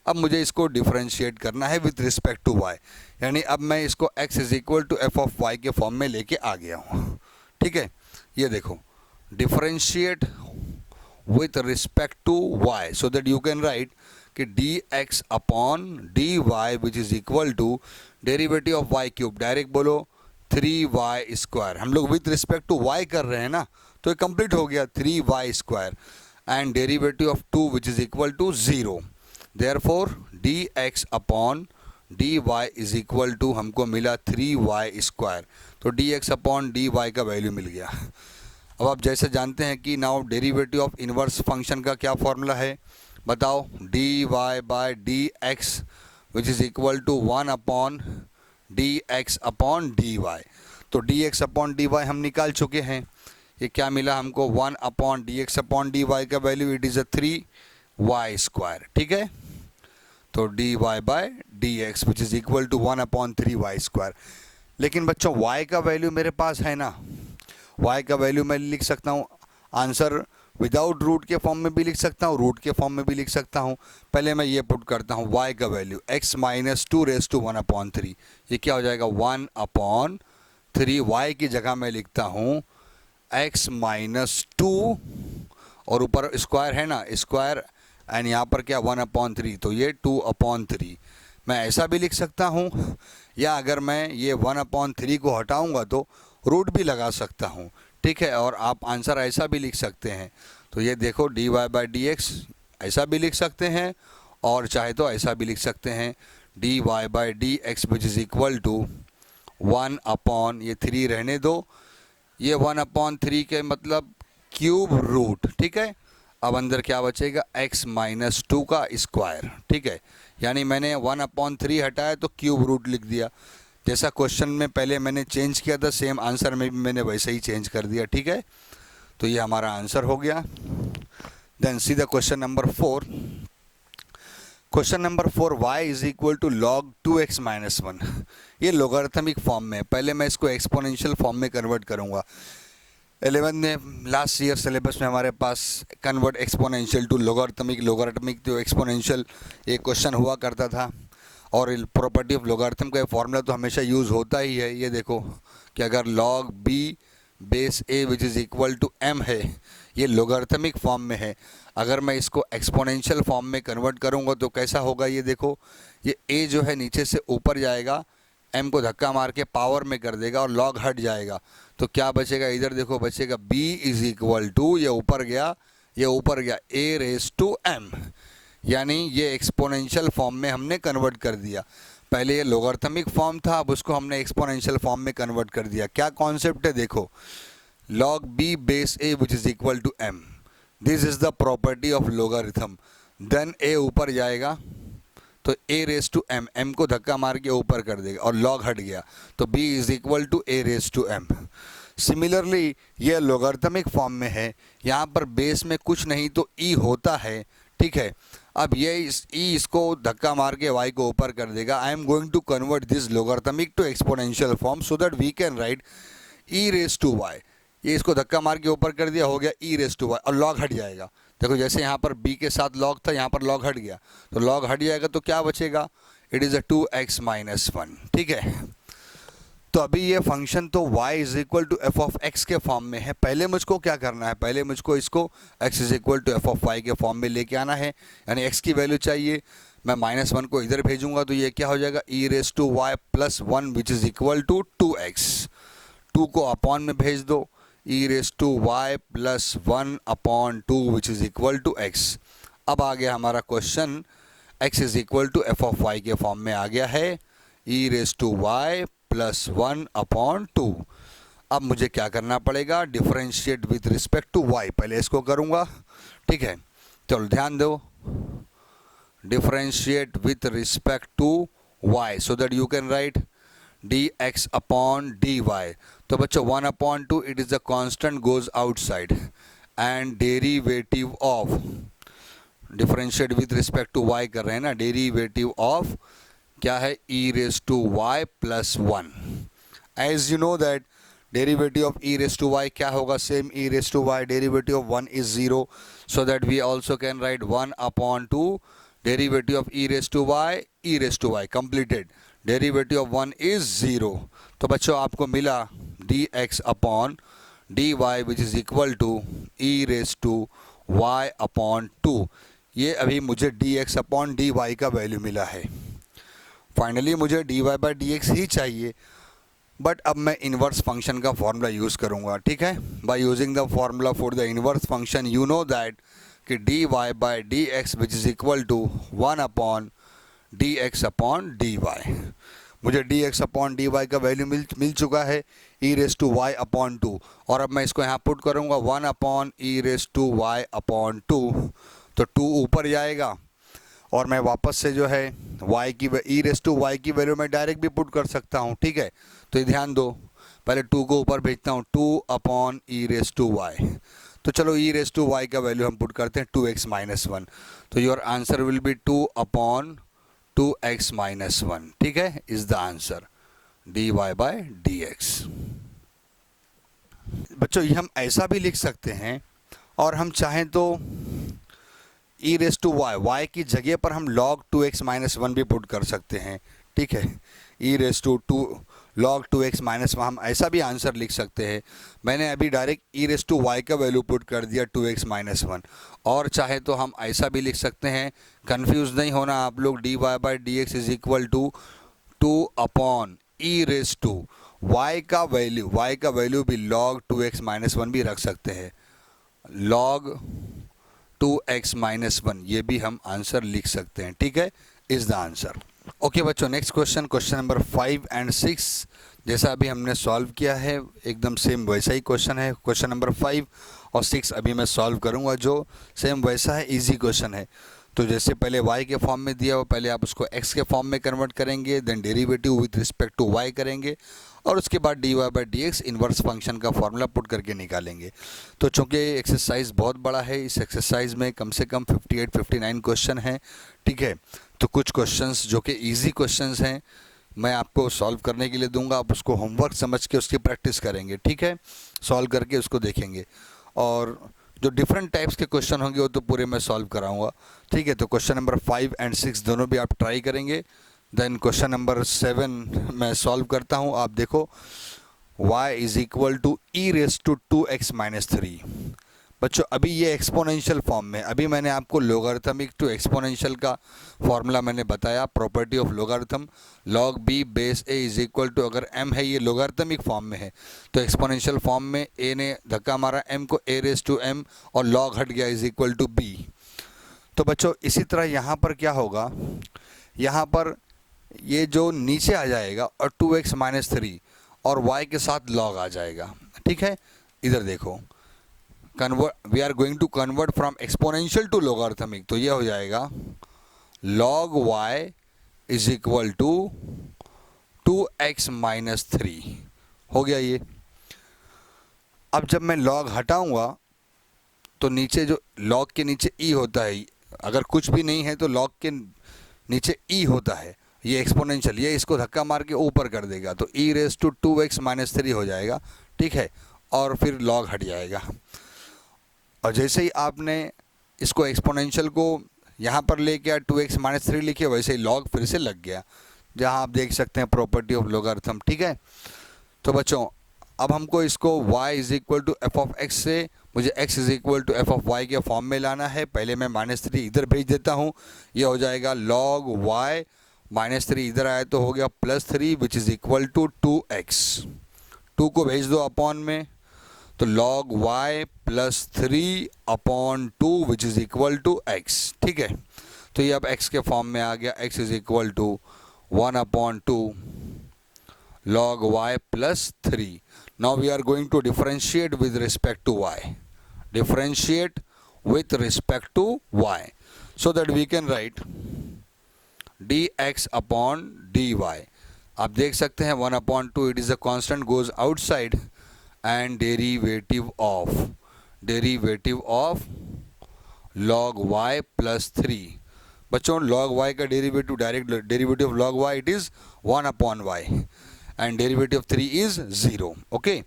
S1: अब मुझे इसको डिफरेंशिएट करना है विथ रिस्पेक्ट टू y, यानी अब मैं इसको x is equal to f of y के फॉर्म में लेके आ गया हूँ। ठीक है, ये देखो, differentiate with respect to y, so that you can write कि d x upon d y which is equal to derivative of y cube, direct बोलो 3y स्क्वायर। हम लोग विथ रिस्पेक्ट टू y कर रहे हैं ना, तो ये कंप्लीट हो गया 3y square, and derivative of 2 which is equal to 0। Therefore dx upon dy is equal to हमको मिला 3y स्क्वायर, तो dx अपॉन dy का वैल्यू मिल गया। अब आप जैसे जानते हैं कि now derivative of inverse function का क्या फॉर्मूला है, बताओ, dy by dx which is equal to 1 upon dx upon dy। तो dx अपॉन dy हम निकाल चुके हैं, ये क्या मिला हमको, 1 अपॉन dx अपॉन dy का value it is 3y square. ठीक है, तो dy by dx which is equal to 1/3y square. लेकिन बच्चों y का वैल्यू मेरे पास है ना, y का वैल्यू मैं लिख सकता हूँ, आंसर विदाउट रूट के फॉर्म में भी लिख सकता हूँ, रूट के फॉर्म में भी लिख सकता हूँ। पहले मैं ये पुट करता हूँ, y का value x minus 2 raise to 1/3, ये क्या हो जाएगा 1/3, y की जगह मैं लिखता हूँ x माइनस 2 और ऊपर स्क्वायर है ना, स्क्वायर, एंड यहाँ पर क्या 1/3, तो ये 2/3। मैं ऐसा भी लिख सकता हूँ, या अगर मैं ये 1/3 को हटाऊँगा तो रूट भी लगा सकता हूँ, ठीक है। और आप आंसर ऐसा भी लिख सकते हैं। तो ये देखो dy/dx ऐसा भी लिख सकते हैं, और चाहे तो ऐसा भी लिख सकते हैं dy/dx which is equal to 1 ये 3 रहने दो, ये 1/3 के मतलब क्यूब रूट, ठीक है। अब अंदर क्या बचेगा, x-2 का स्क्वायर, ठीक है। यानी मैंने 1/3 हटाया तो क्यूब रूट लिख दिया। जैसा क्वेश्चन में पहले मैंने चेंज किया था, सेम आंसर में भी मैंने वैसे ही चेंज कर दिया, ठीक है। तो ये हमारा आंसर हो गया। Then see the question number 4। Question number 4, y is equal to log 2x-1। ये लोगरिथमिक फॉर्म में, पहले मैं इसको एक्सपोनेंशियल फॉर्म में कन्वर्ट करूँगा। 11th में लास्ट ईयर सिलेबस में हमारे पास convert exponential to logarithmic to exponential एक क्वेश्चन हुआ करता था। और प्रॉपर्टी ऑफ लोगारिथम का फॉर्मूला तो हमेशा यूज़ होता ही है। ये देखो कि अगर log b base a which is equal to m है, ये लोगारिथमिक फॉर्म में है। अगर मैं इसको एक्सपोनेंशियल फॉर्म में कन्वर्ट करूँगा तो कैसा होगा, ये देखो, ये a जो है नीचे से ऊपर जाएगा, m को धक्का मार के पावर में कर देगा और log हट जाएगा। तो क्या बचेगा, इधर देखो बचेगा b इज़ इक्वल टू, ये ऊपर गया, ये ऊपर गया, a रेस टू m, यानी ये एक्सपोनेंशियल फॉर्म में हमने कन्वर्ट कर दिया। पहले ये लोगारिथमिक फॉर्म था, अब उसको हमने एक्सपोनेंशियल फॉर्म में कन्वर्ट कर दिया। क्या कॉन्सेप्ट है, देखो, log b base a which is equal to m, this is the property of logarithm. Then a ऊपर जाएगा तो a raise to m, m को धक्का मार के ऊपर कर देगा और log हट गया, तो b is equal to a raise to m। Similarly ये लोगारिथमिक फॉर्म में है, यहाँ पर बेस में कुछ नहीं तो e होता है, ठीक है। अब ये इसको धक्का मार के y को ऊपर कर देगा। I am going to convert this logarithmic to exponential form so that we can write e raise to y। ये इसको धक्का मार के ऊपर कर दिया, हो गया e रेस टू y, और log हट जाएगा। देखो जैसे यहाँ पर b के साथ log था, यहाँ पर log हट गया, तो log हट जाएगा तो क्या बचेगा, इट इज़ अ 2x-1, ठीक है। तो अभी ये फंक्शन तो y is equal to f of x के फॉर्म में है। पहले मुझको क्या करना है, पहले मुझको इसको x is equal to f of y के फॉर्म में लेके आना है, यानी x की वैल्यू चाहिए। मैं -1 को इधर भेजूंगा तो ये क्या हो जाएगा, e raise to y plus 1 which is equal to 2x। 2 को अपॉन में भेज दो, e raise to y plus 1/2 which is equal to x। अब आ गया हमारा question, x is equal to f of y के फॉर्म में आ गया है, e raise to y plus 1/2। अब मुझे क्या करना पड़ेगा, differentiate with respect to y, पहले इसको करूँगा, ठीक है। चलो ध्यान दो, differentiate with respect to y so that you can write dx upon dy। तो बच्चों 1/2 it is the constant goes outside, and derivative of, differentiate with respect to y कर रहे हैं ना, डेरिवेटिव ऑफ क्या है, e raise to y plus 1। As you know that derivative of e raise to y क्या होगा, same e raise to y, derivative of 1 is 0, so that we also can write 1/2 derivative of e raise to y completed, derivative of 1 is 0। तो बच्चों आपको मिला dx upon dy which is equal to e raise to y/2। ये अभी मुझे dx upon dy का value मिला है। फाइनली मुझे dy/dx ही चाहिए, बट अब मैं इन्वर्स फंक्शन का फॉर्मूला यूज़ करूँगा, ठीक है। By using the formula for the inverse function, you know that कि dy/dx which is equal to 1/dx upon dy। मुझे dx अपॉन dy का वैल्यू मिल चुका है, e रेस टू y/2, और अब मैं इसको यहाँ पुट करूँगा 1/e रेस टू y/2, तो 2 ऊपर जाएगा, और मैं वापस से जो है y की e रेस टू y की वैल्यू मैं डायरेक्ट भी पुट कर सकता हूँ, ठीक है। तो ये ध्यान दो, पहले 2 को ऊपर भेजता हूँ, 2/e रेस टू y। तो चलो e रेस टू y का वैल्यू हम पुट करते हैं 2x-1, तो your answer will be 2/2x-1, ठीक है, इज द आंसर dy/dx। बच्चों ये हम ऐसा भी लिख सकते हैं, और हम चाहें तो e रेस टू y की जगह पर हम log 2x-1 भी पुट कर सकते हैं, ठीक है। e raise to log 2x minus, हम ऐसा भी आंसर लिख सकते हैं। मैंने अभी direct e raise to y का वैल्यू पुट कर दिया 2x माइनस 1, और चाहे तो हम ऐसा भी लिख सकते हैं, कंफ्यूज नहीं होना आप लोग, dy by d x is equal to 2 upon e raise to y का वैल्यू भी log 2x माइनस 1 भी रख सकते हैं, log 2x माइनस 1, ये भी हम आंसर लिख सकते हैं। ठीक है, इज द आंसर। ओके बच्चों, नेक्स्ट क्वेश्चन नंबर 5 एंड 6 जैसा अभी हमने सॉल्व किया है, एकदम सेम वैसा ही क्वेश्चन है। क्वेश्चन नंबर 5 और 6 अभी मैं सॉल्व करूंगा, जो सेम वैसा है, इजी क्वेश्चन है। तो जैसे पहले y के फॉर्म में दिया हो, पहले आप उसको x के फॉर्म में कन्वर्ट करेंगे, then derivative with respect to y करेंगे, और उसके बाद dy by d x inverse function का फॉर्मूला पुट करके निकालेंगे। तो चूँकि एक्सरसाइज बहुत बड़ा है, इस एक्सरसाइज में कम से कम 58-59 क्वेश्चन हैं। ठीक है, तो कुछ क्वेश्चंस जो कि इजी क्वेश्चंस हैं मैं आपको सॉल्व करने के लिए दूंगा, आप उसको होमवर्क समझ के उसकी प्रैक्टिस करेंगे। ठीक है, सॉल्व करके उसको देखेंगे, और जो डिफरेंट टाइप्स के क्वेश्चन होंगे वो तो पूरे मैं सॉल्व कराऊंगा। ठीक है, तो क्वेश्चन नंबर 5 एंड 6 दोनों भी आप ट्राई करेंगे। देन क्वेश्चन नंबर 7 मैं सॉल्व करता हूं, आप देखो, y is equal to e raise to 2x minus 3। बच्चों अभी ये एक्सपोनेंशियल फॉर्म में, अभी मैंने आपको लोगारिथमिक टू एक्सपोनेंशियल का फॉर्मूला मैंने बताया, property of logarithm, log b base a is equal to, अगर m है, ये लोगारिथमिक फॉर्म में है, तो एक्सपोनेंशियल फॉर्म में a ने धक्का मारा m को, a रेस टू m, और log हट गया इज इक्वल टू b। तो बच्चों इसी तरह यहाँ पर क्या होगा, यहाँ पर ये जो नीचे आ जाएगा और 2x माइनस 3 और y के साथ log आ जाएगा। ठीक है, इधर देखो, we are going to convert from exponential to logarithmic, तो ये हो जाएगा log y is equal to 2x minus 3, हो गया ये। अब जब मैं log हटाऊंगा तो नीचे जो log के नीचे e होता है, अगर कुछ भी नहीं है तो log के नीचे e होता है, ये एक्सपोनेंशियल, ये इसको धक्का मार के ऊपर कर देगा, तो e raise to 2x minus 3 हो जाएगा। ठीक है, और फिर log हट जाएगा, और जैसे ही आपने इसको एक्सपोनेंशियल को यहाँ पर लेके आया 2x माइनस 3 लिखे, वैसे ही log फिर से लग गया, जहाँ आप देख सकते हैं प्रॉपर्टी ऑफ लोगारिथम। ठीक है, तो बच्चों अब हमको इसको y is equal to f of x से मुझे x is equal to f of y के फॉर्म में लाना है। पहले मैं -3 इधर भेज देता हूँ, ये हो जाएगा log y, -3 इधर आया तो हो गया +3 विच इज़ इक्वल टू 2x, 2 को भेज दो अपॉन में, तो log y plus 3 upon 2 which is equal to x। ठीक है, तो ये अब x के फॉर्म में आ गया, x is equal to 1 upon 2 log y plus 3। Now we are going to differentiate with respect to y. Differentiate with respect to y. So that we can write dx upon dy. आप देख सकते हैं 1 upon 2, it is a constant, goes outside, and derivative of log y plus 3। बच्चों log y का derivative, direct derivative of log y it is 1 upon y, and derivative of 3 is 0। Okay,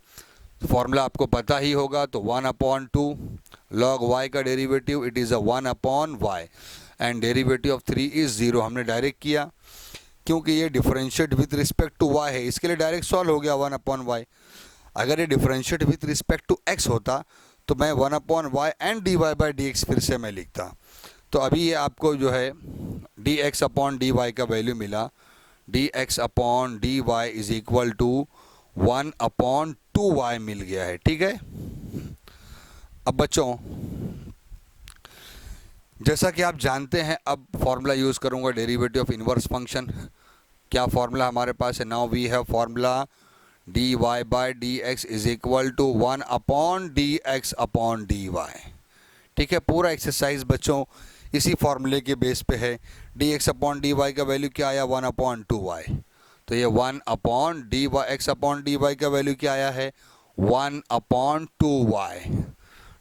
S1: formula आपको पता ही होगा, तो 1 upon 2 log y का derivative it is uh 1 upon y, and derivative of 3 is 0। हमने direct किया क्योंकि ये differentiate with respect to y है, इसके लिए डायरेक्ट सॉल्व हो गया 1 अपॉन y। अगर ये differentiate with respect to x होता तो मैं 1 upon y and dy by d x फिर से मैं लिखता। तो अभी ये आपको जो है dx अपॉन dy का वैल्यू मिला, dx upon dy is equal to 1 upon 2y मिल गया है। ठीक है, अब बच्चों जैसा कि आप जानते हैं, अब फॉर्मूला यूज़ करूंगा डेरिवेटिव ऑफ इनवर्स फंक्शन। क्या फॉर्मूला हमारे पास है, now we have formula dy by d x is equal to 1 upon d x upon d y. ठीक है, पूरा एक्सरसाइज बच्चों इसी फॉर्मूले के बेस पे है। dx अपॉन डी वाई का वैल्यू क्या आया, 1 अपॉन 2y, तो ये 1 upon d y, x upon d y का वैल्यू क्या आया है, 1 अपॉन 2y।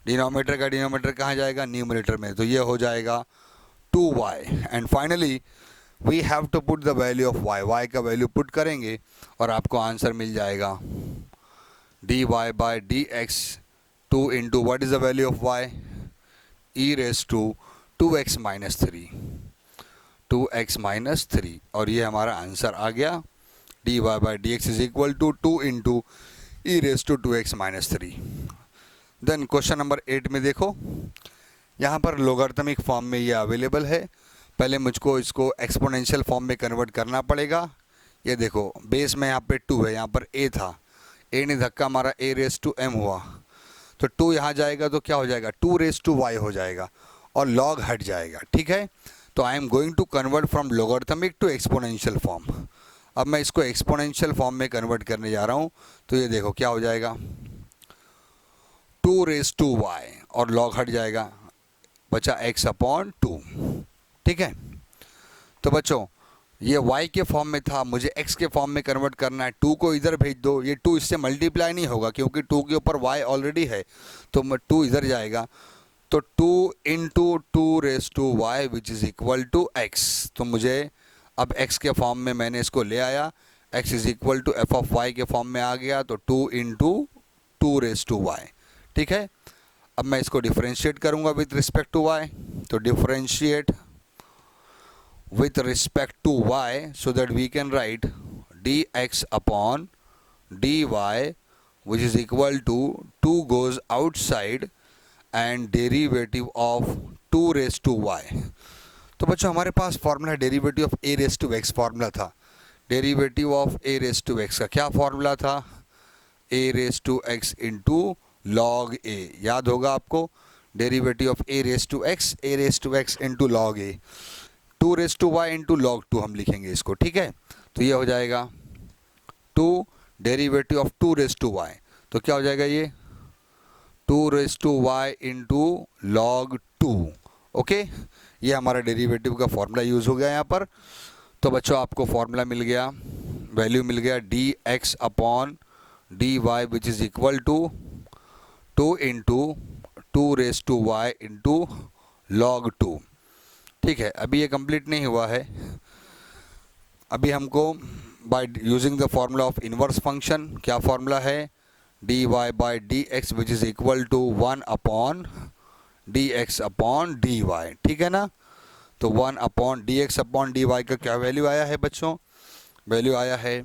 S1: डिनोमिनेटर का डिनोमिनेटर कहाँ जाएगा, न्यूमरेटर में, तो ये हो जाएगा 2y, and finally we have to put the value of y का वैल्यू पुट करेंगे और आपको आंसर मिल जाएगा dy by d x 2 into what is the value of y, e raise to 2x minus 3, 2x minus 3, और ये हमारा answer आ गया d y by d x is equal to 2 into e raise to 2x minus 3। Then question number 8 में देखो, यहाँ पर logarithmic form में ये अवेलेबल है। पहले मुझको इसको एक्सपोनेंशियल फॉर्म में कन्वर्ट करना पड़ेगा। ये देखो बेस में यहाँ पे 2 है, यहाँ पर a था, a ने धक्का मारा, a रेस टू m हुआ, तो 2 यहाँ जाएगा तो क्या हो जाएगा, 2 रेस टू y हो जाएगा और log हट जाएगा। ठीक है, तो I am going to convert from logarithmic to exponential form. अब मैं इसको एक्सपोनेंशियल फॉर्म में कन्वर्ट करने जा रहा हूँ, तो ये देखो क्या हो जाएगा, 2 रेस टू y और log हट जाएगा, बचा x अपॉन 2। ठीक है, तो बच्चों ये y के फॉर्म में था, मुझे x के फॉर्म में कन्वर्ट करना है। 2 को इधर भेज दो, ये 2 इससे मल्टीप्लाई नहीं होगा क्योंकि 2 के ऊपर y ऑलरेडी है, तो 2 इधर जाएगा, तो 2 into 2 raise to y which is equal to x। तो मुझे अब x के फॉर्म में मैंने इसको ले आया, x is equal to f of y के फॉर्म में आ गया, तो 2 इंटू 2 रेस टू वाई। ठीक है, अब मैं इसको डिफरेंशिएट करूँगा विथ रिस्पेक्ट टू y, तो differentiate with respect to y so that we can write dx upon dy which is equal to 2 goes outside and derivative of 2 raised to y। तो बच्चों हमारे पास formula derivative of a raise to x formula था। Derivative of a raise to x का क्या formula था, a raise to x into log a, याद होगा आपको, derivative of a raise to x into log a, 2 raise to y into log 2 हम लिखेंगे इसको। ठीक है, तो ये हो जाएगा 2 derivative of 2 raise to y, तो क्या हो जाएगा ये 2 raise to y into log 2। Okay, ये हमारा डेरिवेटिव का फॉर्मूला यूज़ हो गया यहाँ पर। तो बच्चों आपको फॉर्मूला मिल गया, वैल्यू मिल गया d x upon d y which is equal to 2 into 2 raise to y into log 2। ठीक है, अभी ये कंप्लीट नहीं हुआ है, अभी हमको by using the formula of inverse function, क्या फॉर्मूला है, d y by d x which is equal to 1 upon d x upon d y. ठीक है ना, तो 1 upon d x upon d y का क्या वैल्यू आया है बच्चों, वैल्यू आया है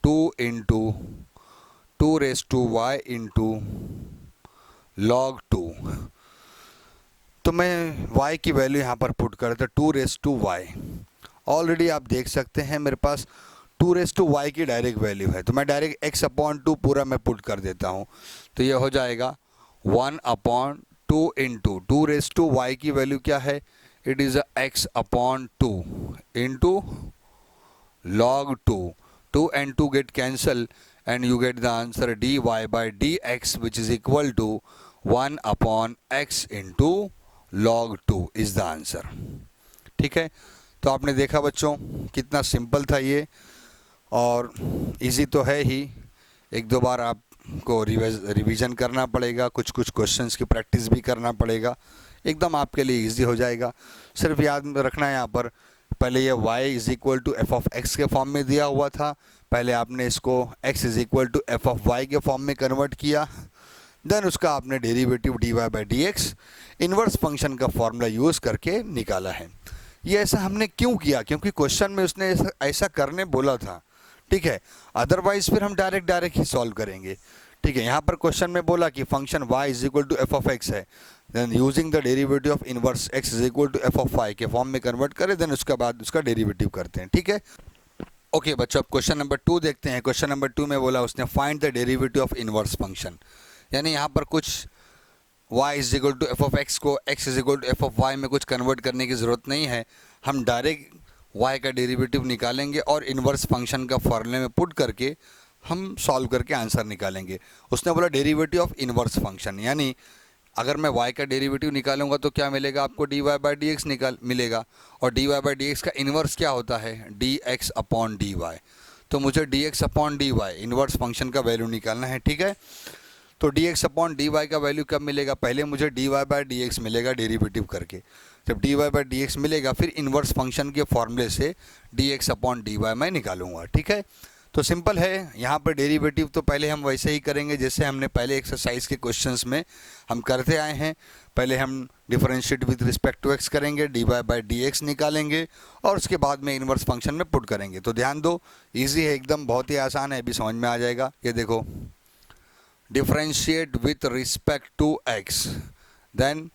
S1: 2 into 2 raise to y into log 2। तो मैं y की वैल्यू यहाँ पर पुट कर देता, 2 रेस टू वाई। ऑलरेडी आप देख सकते हैं मेरे पास 2 रेस टू वाई की डायरेक्ट वैल्यू है, तो मैं डायरेक्ट x अपॉन 2 पूरा मैं पुट कर देता हूँ, तो ये हो जाएगा 1 upon 2 into 2 raise to y की वैल्यू क्या है, it is x upon 2 into log 2, 2 and 2 get cancel and you get the answer dy by dx which is equal to 1 upon x into log 2 is the answer। ठीक है, तो आपने देखा बच्चों कितना सिंपल था ये, और इजी तो है ही, एक दो बार आपको रिवीजन करना पड़ेगा, कुछ क्वेश्चंस की प्रैक्टिस भी करना पड़ेगा, एकदम आपके लिए इजी हो जाएगा। सिर्फ याद रखना है यहाँ पर, पहले ये y is equal to f of x के फॉर्म में दिया हुआ था, पहले आपने इसको x is equal to f of y के फॉर्म में कन्वर्ट किया, देन उसका आपने derivative d y by d x inverse function का फॉर्मूला यूज़ करके निकाला है। ये ऐसा हमने क्यों किया, क्योंकि क्वेश्चन में उसने ऐसा करने बोला था। ठीक है, अदरवाइज फिर हम डायरेक्ट ही सॉल्व करेंगे। ठीक है, यहाँ पर क्वेश्चन में बोला कि function y is equal to f of x है, then using the derivative of inverse x is equal to f of y के फॉर्म में कन्वर्ट करें, देन उसके बाद उसका डेरिवेटिव करते हैं। ठीक है, ओके बच्चों, अब क्वेश्चन नंबर 2 देखते हैं। क्वेश्चन नंबर 2 में बोला उसने find the derivative of inverse function, यानी यहाँ पर कुछ y is equal to f of x को x is equal to f of y में कुछ कन्वर्ट करने की ज़रूरत नहीं है, हम डायरेक्ट y का डेरिवेटिव निकालेंगे और इनवर्स फंक्शन का फॉर्मूले में पुट करके हम सॉल्व करके आंसर निकालेंगे। उसने बोला डेरिवेटिव ऑफ इनवर्स फंक्शन, यानी अगर मैं y का डेरिवेटिव निकालूंगा तो क्या मिलेगा आपको, dy बाई डी एक्स मिलेगा, और dy बाई डी एक्स का इन्वर्स क्या होता है, dx अपॉन dy। तो मुझे dx upon dy inverse function का वैल्यू निकालना है। ठीक है, तो dx अपॉन dy का वैल्यू कब मिलेगा, पहले मुझे dy बाई डी एक्स मिलेगा डेरिवेटिव करके, जब dy बाई डी एक्स मिलेगा फिर इन्वर्स फंक्शन के फॉर्मूले से dx अपॉन dy मैं निकालूंगा। ठीक है, तो सिंपल है, यहाँ पर डेरिवेटिव तो पहले हम वैसे ही करेंगे जैसे हमने पहले एक्सरसाइज के क्वेश्चंस में हम करते आए हैं। पहले हम differentiate with respect to x करेंगे, d y by d x निकालेंगे और उसके बाद में इन्वर्स फंक्शन में पुट करेंगे। तो ध्यान दो, इजी है एकदम, बहुत ही आसान है, अभी समझ में आ जाएगा। ये देखो, differentiate with respect to x, then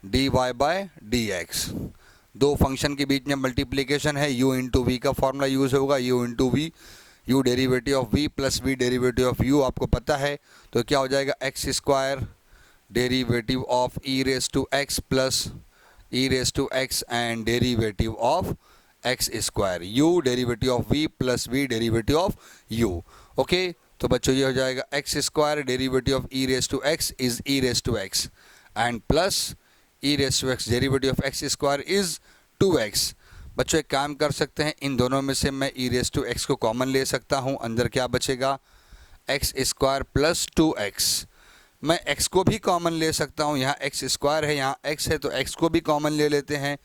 S1: d y by d x. दो फंक्शन के बीच में मल्टीप्लीकेशन है, u इंटू वी का फॉर्मूला यूज़ होगा, u into v, u derivative of v plus v derivative of u आपको पता है। तो क्या हो जाएगा, x square derivative of e raise to x plus e raise to x and derivative of x square, u derivative of v plus v derivative of u। Okay, तो बच्चों ये हो जाएगा x square derivative of e raise to x is e raise to x and plus e raise to x derivative of x square is 2x। बच्चों एक काम कर सकते हैं, इन दोनों में से मैं e रेस टू x को कॉमन ले सकता हूं, अंदर क्या बचेगा, x स्क्वायर प्लस 2x। मैं x को भी कॉमन ले सकता हूं, यहाँ x स्क्वायर है, यहाँ x है, तो x को भी कॉमन ले लेते हैं।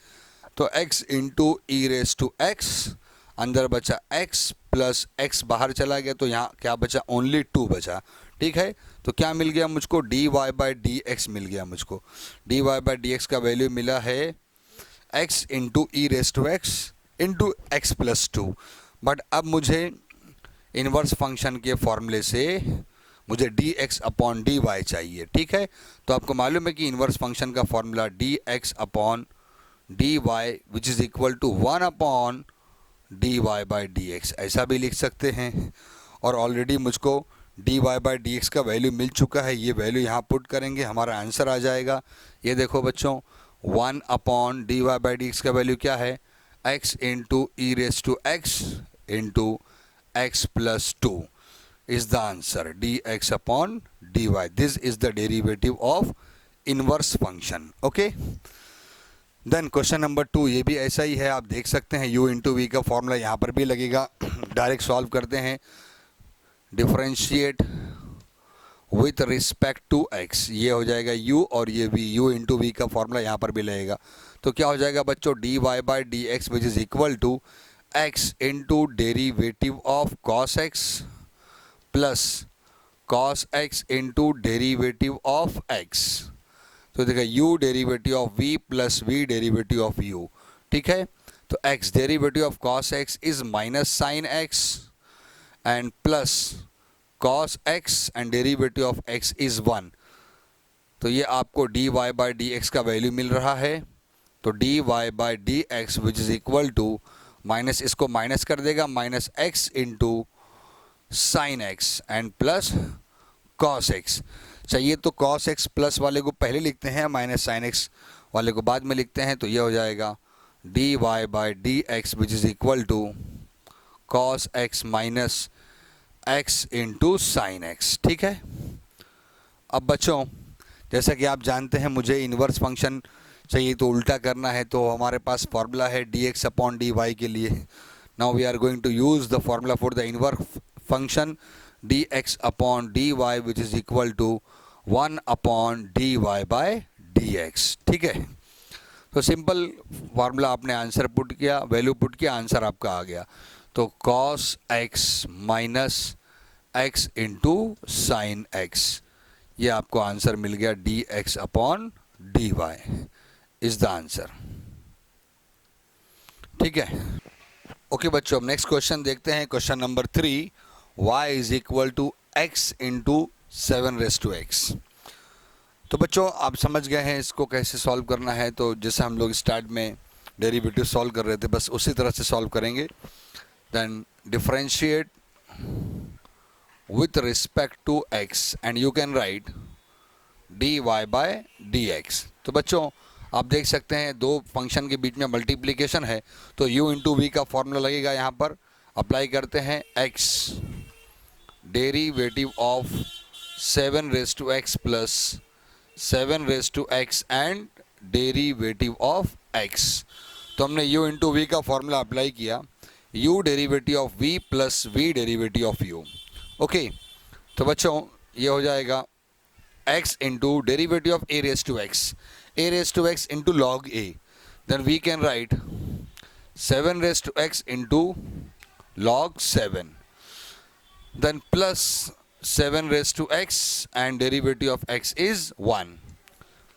S1: तो x into e raise to x, अंदर बचा x प्लस x बाहर चला गया, तो यहाँ क्या बचा, ओनली 2 बचा। ठीक है, तो क्या मिल गया मुझको, d y by d x मिल गया मुझको। D y by d x का वैल्यू मिला है x into e raise to x into x plus 2। But अब मुझे इन्वर्स फंक्शन के फॉर्मूले से मुझे d x upon d y चाहिए। ठीक है, तो आपको मालूम है कि इन्वर्स फंक्शन का formula d x upon d y which is equal to 1 upon d y by d x, ऐसा भी लिख सकते हैं। और ऑलरेडी मुझको d y by d x का वैल्यू मिल चुका है, ये वैल्यू यहाँ पुट करेंगे, हमारा आंसर आ जाएगा। ये देखो बच्चों, 1 upon d y by d x का वैल्यू क्या है, x into e raise to x into x plus 2 is the answer, d x upon d y. This is the derivative of inverse function. Okay, then question number 2, ये भी ऐसा ही है, आप देख सकते हैं u इंटू वी का formula यहाँ पर भी लगेगा। डायरेक्ट सॉल्व करते हैं, differentiate with respect to x, ये हो जाएगा u और ये v, u इंटू वी का फॉर्मूला यहाँ पर भी लगेगा। तो क्या हो जाएगा बच्चों, d y by d x which is equal to x into derivative of cos x plus cos x into derivative of x। तो देखा u derivative of v plus v derivative of u। ठीक है, तो x derivative of cos x is minus sine x and plus cos x and derivative of x is 1। तो ये आपको dy by d x का value मिल रहा है। तो dy by d x which is equal to, minus इसको minus कर देगा, minus x into sine x and plus cos x। चाहिए तो cos x प्लस वाले को पहले लिखते हैं, माइनस साइन x वाले को बाद में लिखते हैं। तो ये हो जाएगा dy by d x which is equal to cos x minus x into sine x. ठीक है, अब बच्चों जैसा कि आप जानते हैं मुझे इन्वर्स फंक्शन चाहिए तो उल्टा करना है, तो हमारे पास फॉर्मूला है d x upon d y के लिए। Now we are going to use the formula for the inverse function d x upon d y which is equal to 1 upon d y by d x. ठीक है, तो simple formula आपने answer put किया, value put किया, answer आपका आ गया। तो cos x minus x into sine x, ये आपको आंसर मिल गया, d x upon d y is the answer. ठीक है, ओके बच्चों, अब नेक्स्ट क्वेश्चन देखते हैं, question number 3, y is equal to x into 7 raise to x। तो बच्चों आप समझ गए हैं इसको कैसे सॉल्व करना है। तो जैसे हम लोग स्टार्ट में डेरिवेटिव सॉल्व कर रहे थे, बस उसी तरह से सॉल्व करेंगे। Then differentiate with respect to x and you can write dy by dx। तो बच्चों आप देख सकते हैं दो फंक्शन के बीच में मल्टीप्लिकेशन है, तो u इंटू वी का फॉर्मूला लगेगा, यहाँ पर अप्लाई करते हैं x derivative of 7 raise to x plus 7 raise to x and derivative of x। तो हमने u इंटू वी का फॉर्मूला अप्लाई किया, u derivative of v plus v derivative of u। Okay, तो बच्चों ये हो जाएगा x into derivative of a raise to x into log a। Then we can write 7 raise to x into log 7। then plus 7 raised to x and derivative of x is 1.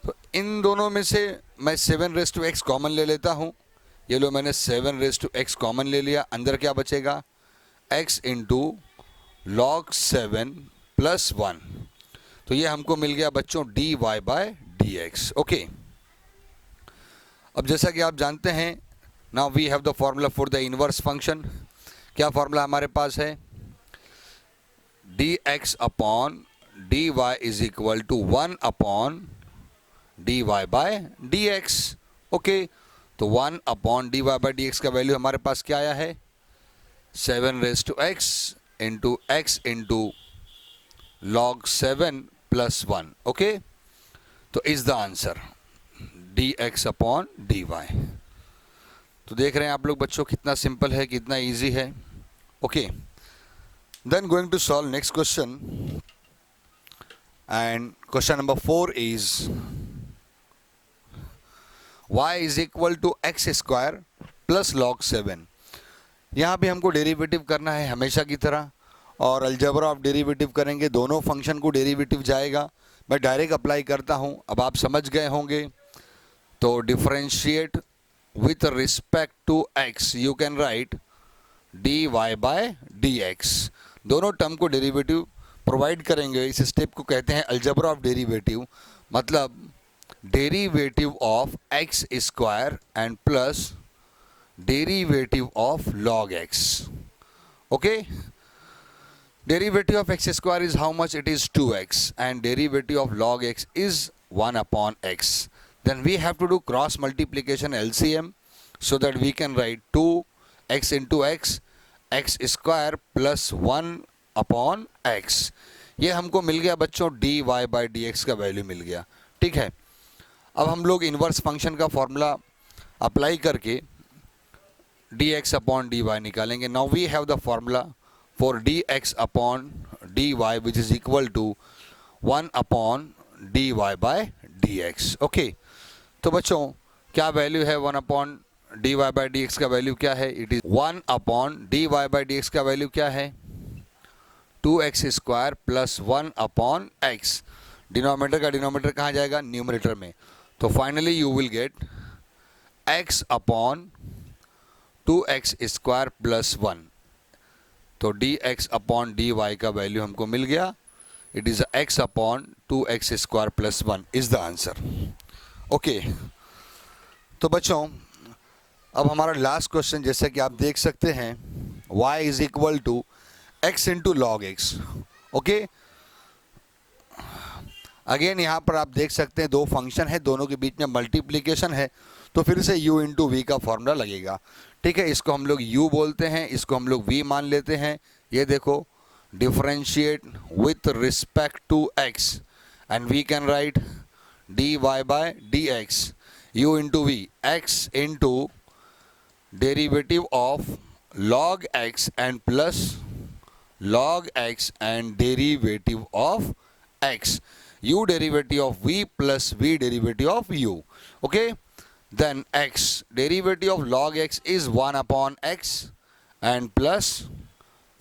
S1: तो इन दोनों में से मैं 7 रेज टू एक्स कॉमन ले लेता हूँ. ये लो मैंने 7 रेज टू एक्स कॉमन ले लिया. अंदर क्या बचेगा? x into log 7 plus 1. तो ये हमको मिल गया बच्चों dy बाय dx. ओके, अब जैसा कि आप जानते हैं, now we have the formula for the inverse function. क्या फॉर्मूला हमारे पास है? dx upon dy is equal to 1 upon dy by dx. Okay, तो 1 अपॉन dy बाय dx का वैल्यू हमारे पास क्या आया है? 7 raise to x into log 7 plus 1. Okay, तो is the answer dx upon dy. तो देख रहे हैं आप लोग बच्चों कितना सिंपल है, कितना इजी है. Okay, then going to solve next question, and question number 4 is y is equal to x square plus log 7. यहाँ भी हमको डेरिवेटिव करना है हमेशा की तरह, और अलजेब्रा ऑफ डेरिवेटिव करेंगे. दोनों फंक्शन को डेरिवेटिव जाएगा. मैं डायरेक्ट अप्लाई करता हूँ. अब आप समझ गए होंगे. तो differentiate with respect to x you can write dy by dx. दोनों टर्म को डेरिवेटिव प्रोवाइड करेंगे. इस स्टेप को कहते हैं अलजेब्रा ऑफ डेरिवेटिव. मतलब derivative of x square and plus derivative of log x. Okay, derivative of x square is how much? It is 2x, and derivative of log x is 1 upon x. Then we have to do cross multiplication LCM, so that we can write 2x into x square plus 1 upon x. ये हमको मिल गया बच्चों dy by dx का value मिल गया. ठीक है, अब हम लोग इन्वर्स फंक्शन का फॉर्मूला अप्लाई करके dx अपॉन dy निकालेंगे. Now we have the formula for dx upon dy which is equal to 1 upon dy by dx. Okay, तो बच्चों क्या वैल्यू है 1 अपॉन dy बाय dx का वैल्यू क्या है? It is 1 upon dy by dx का value क्या है? 2x square plus 1 upon x. Denominator का डिनोमिनेटर कहाँ जाएगा? न्यूमरेटर में. तो finally you will get x upon 2x square plus 1. तो dx अपॉन dy का वैल्यू हमको मिल गया. It is x upon 2x square plus 1 is the answer. Okay, तो बच्चों अब हमारा लास्ट क्वेश्चन, जैसे कि आप देख सकते हैं, y is equal to x into log x. Okay, again यहाँ पर आप देख सकते हैं दो फंक्शन है, दोनों के बीच में मल्टीप्लीकेशन है, तो फिर से u इंटू वी का फॉर्मूला लगेगा. ठीक है, इसको हम लोग u बोलते हैं, इसको हम लोग v मान लेते हैं. ये देखो, differentiate with respect to x and we can write dy by dx u into v. x into derivative of log x and plus log x and derivative of x. u derivative of v plus v derivative of u. Okay, then x derivative of log x is 1 upon x and plus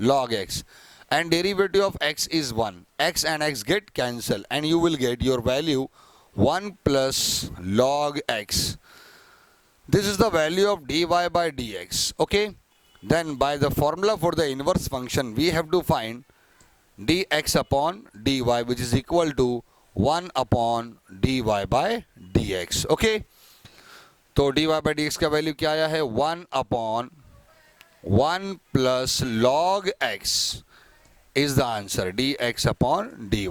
S1: log x, and derivative of x is 1. X and x get cancelled and you will get your value 1 plus log x. This is the value of dy by dx. Okay, then by the formula for the inverse function we have to find dx upon dy which is equal to 1 upon dy by dx. Okay, तो dy by dx का value क्या आया है? 1 upon 1 plus log x is the answer. dx upon dy.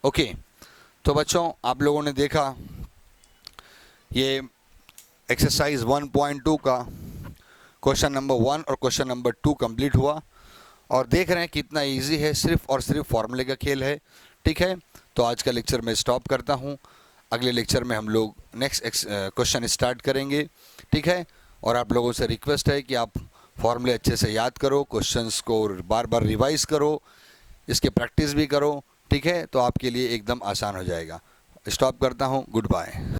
S1: Okay, तो बच्चों आप लोगों ने देखा ये एक्सरसाइज 1.2 का क्वेश्चन नंबर 1 और क्वेश्चन नंबर 2 कंप्लीट हुआ, और देख रहे हैं कितना इजी है, सिर्फ और सिर्फ फॉर्मूले का खेल है. ठीक है, तो आज का लेक्चर मैं स्टॉप करता हूँ. अगले लेक्चर में हम लोग नेक्स्ट क्वेश्चन स्टार्ट करेंगे. ठीक है, और आप लोगों से रिक्वेस्ट है कि आप फॉर्मूले अच्छे से याद करो, क्वेश्चंस को बार बार रिवाइज करो, इसके प्रैक्टिस भी करो. ठीक है, तो आपके लिए एकदम आसान हो जाएगा. स्टॉप करता हूँ. Good bye.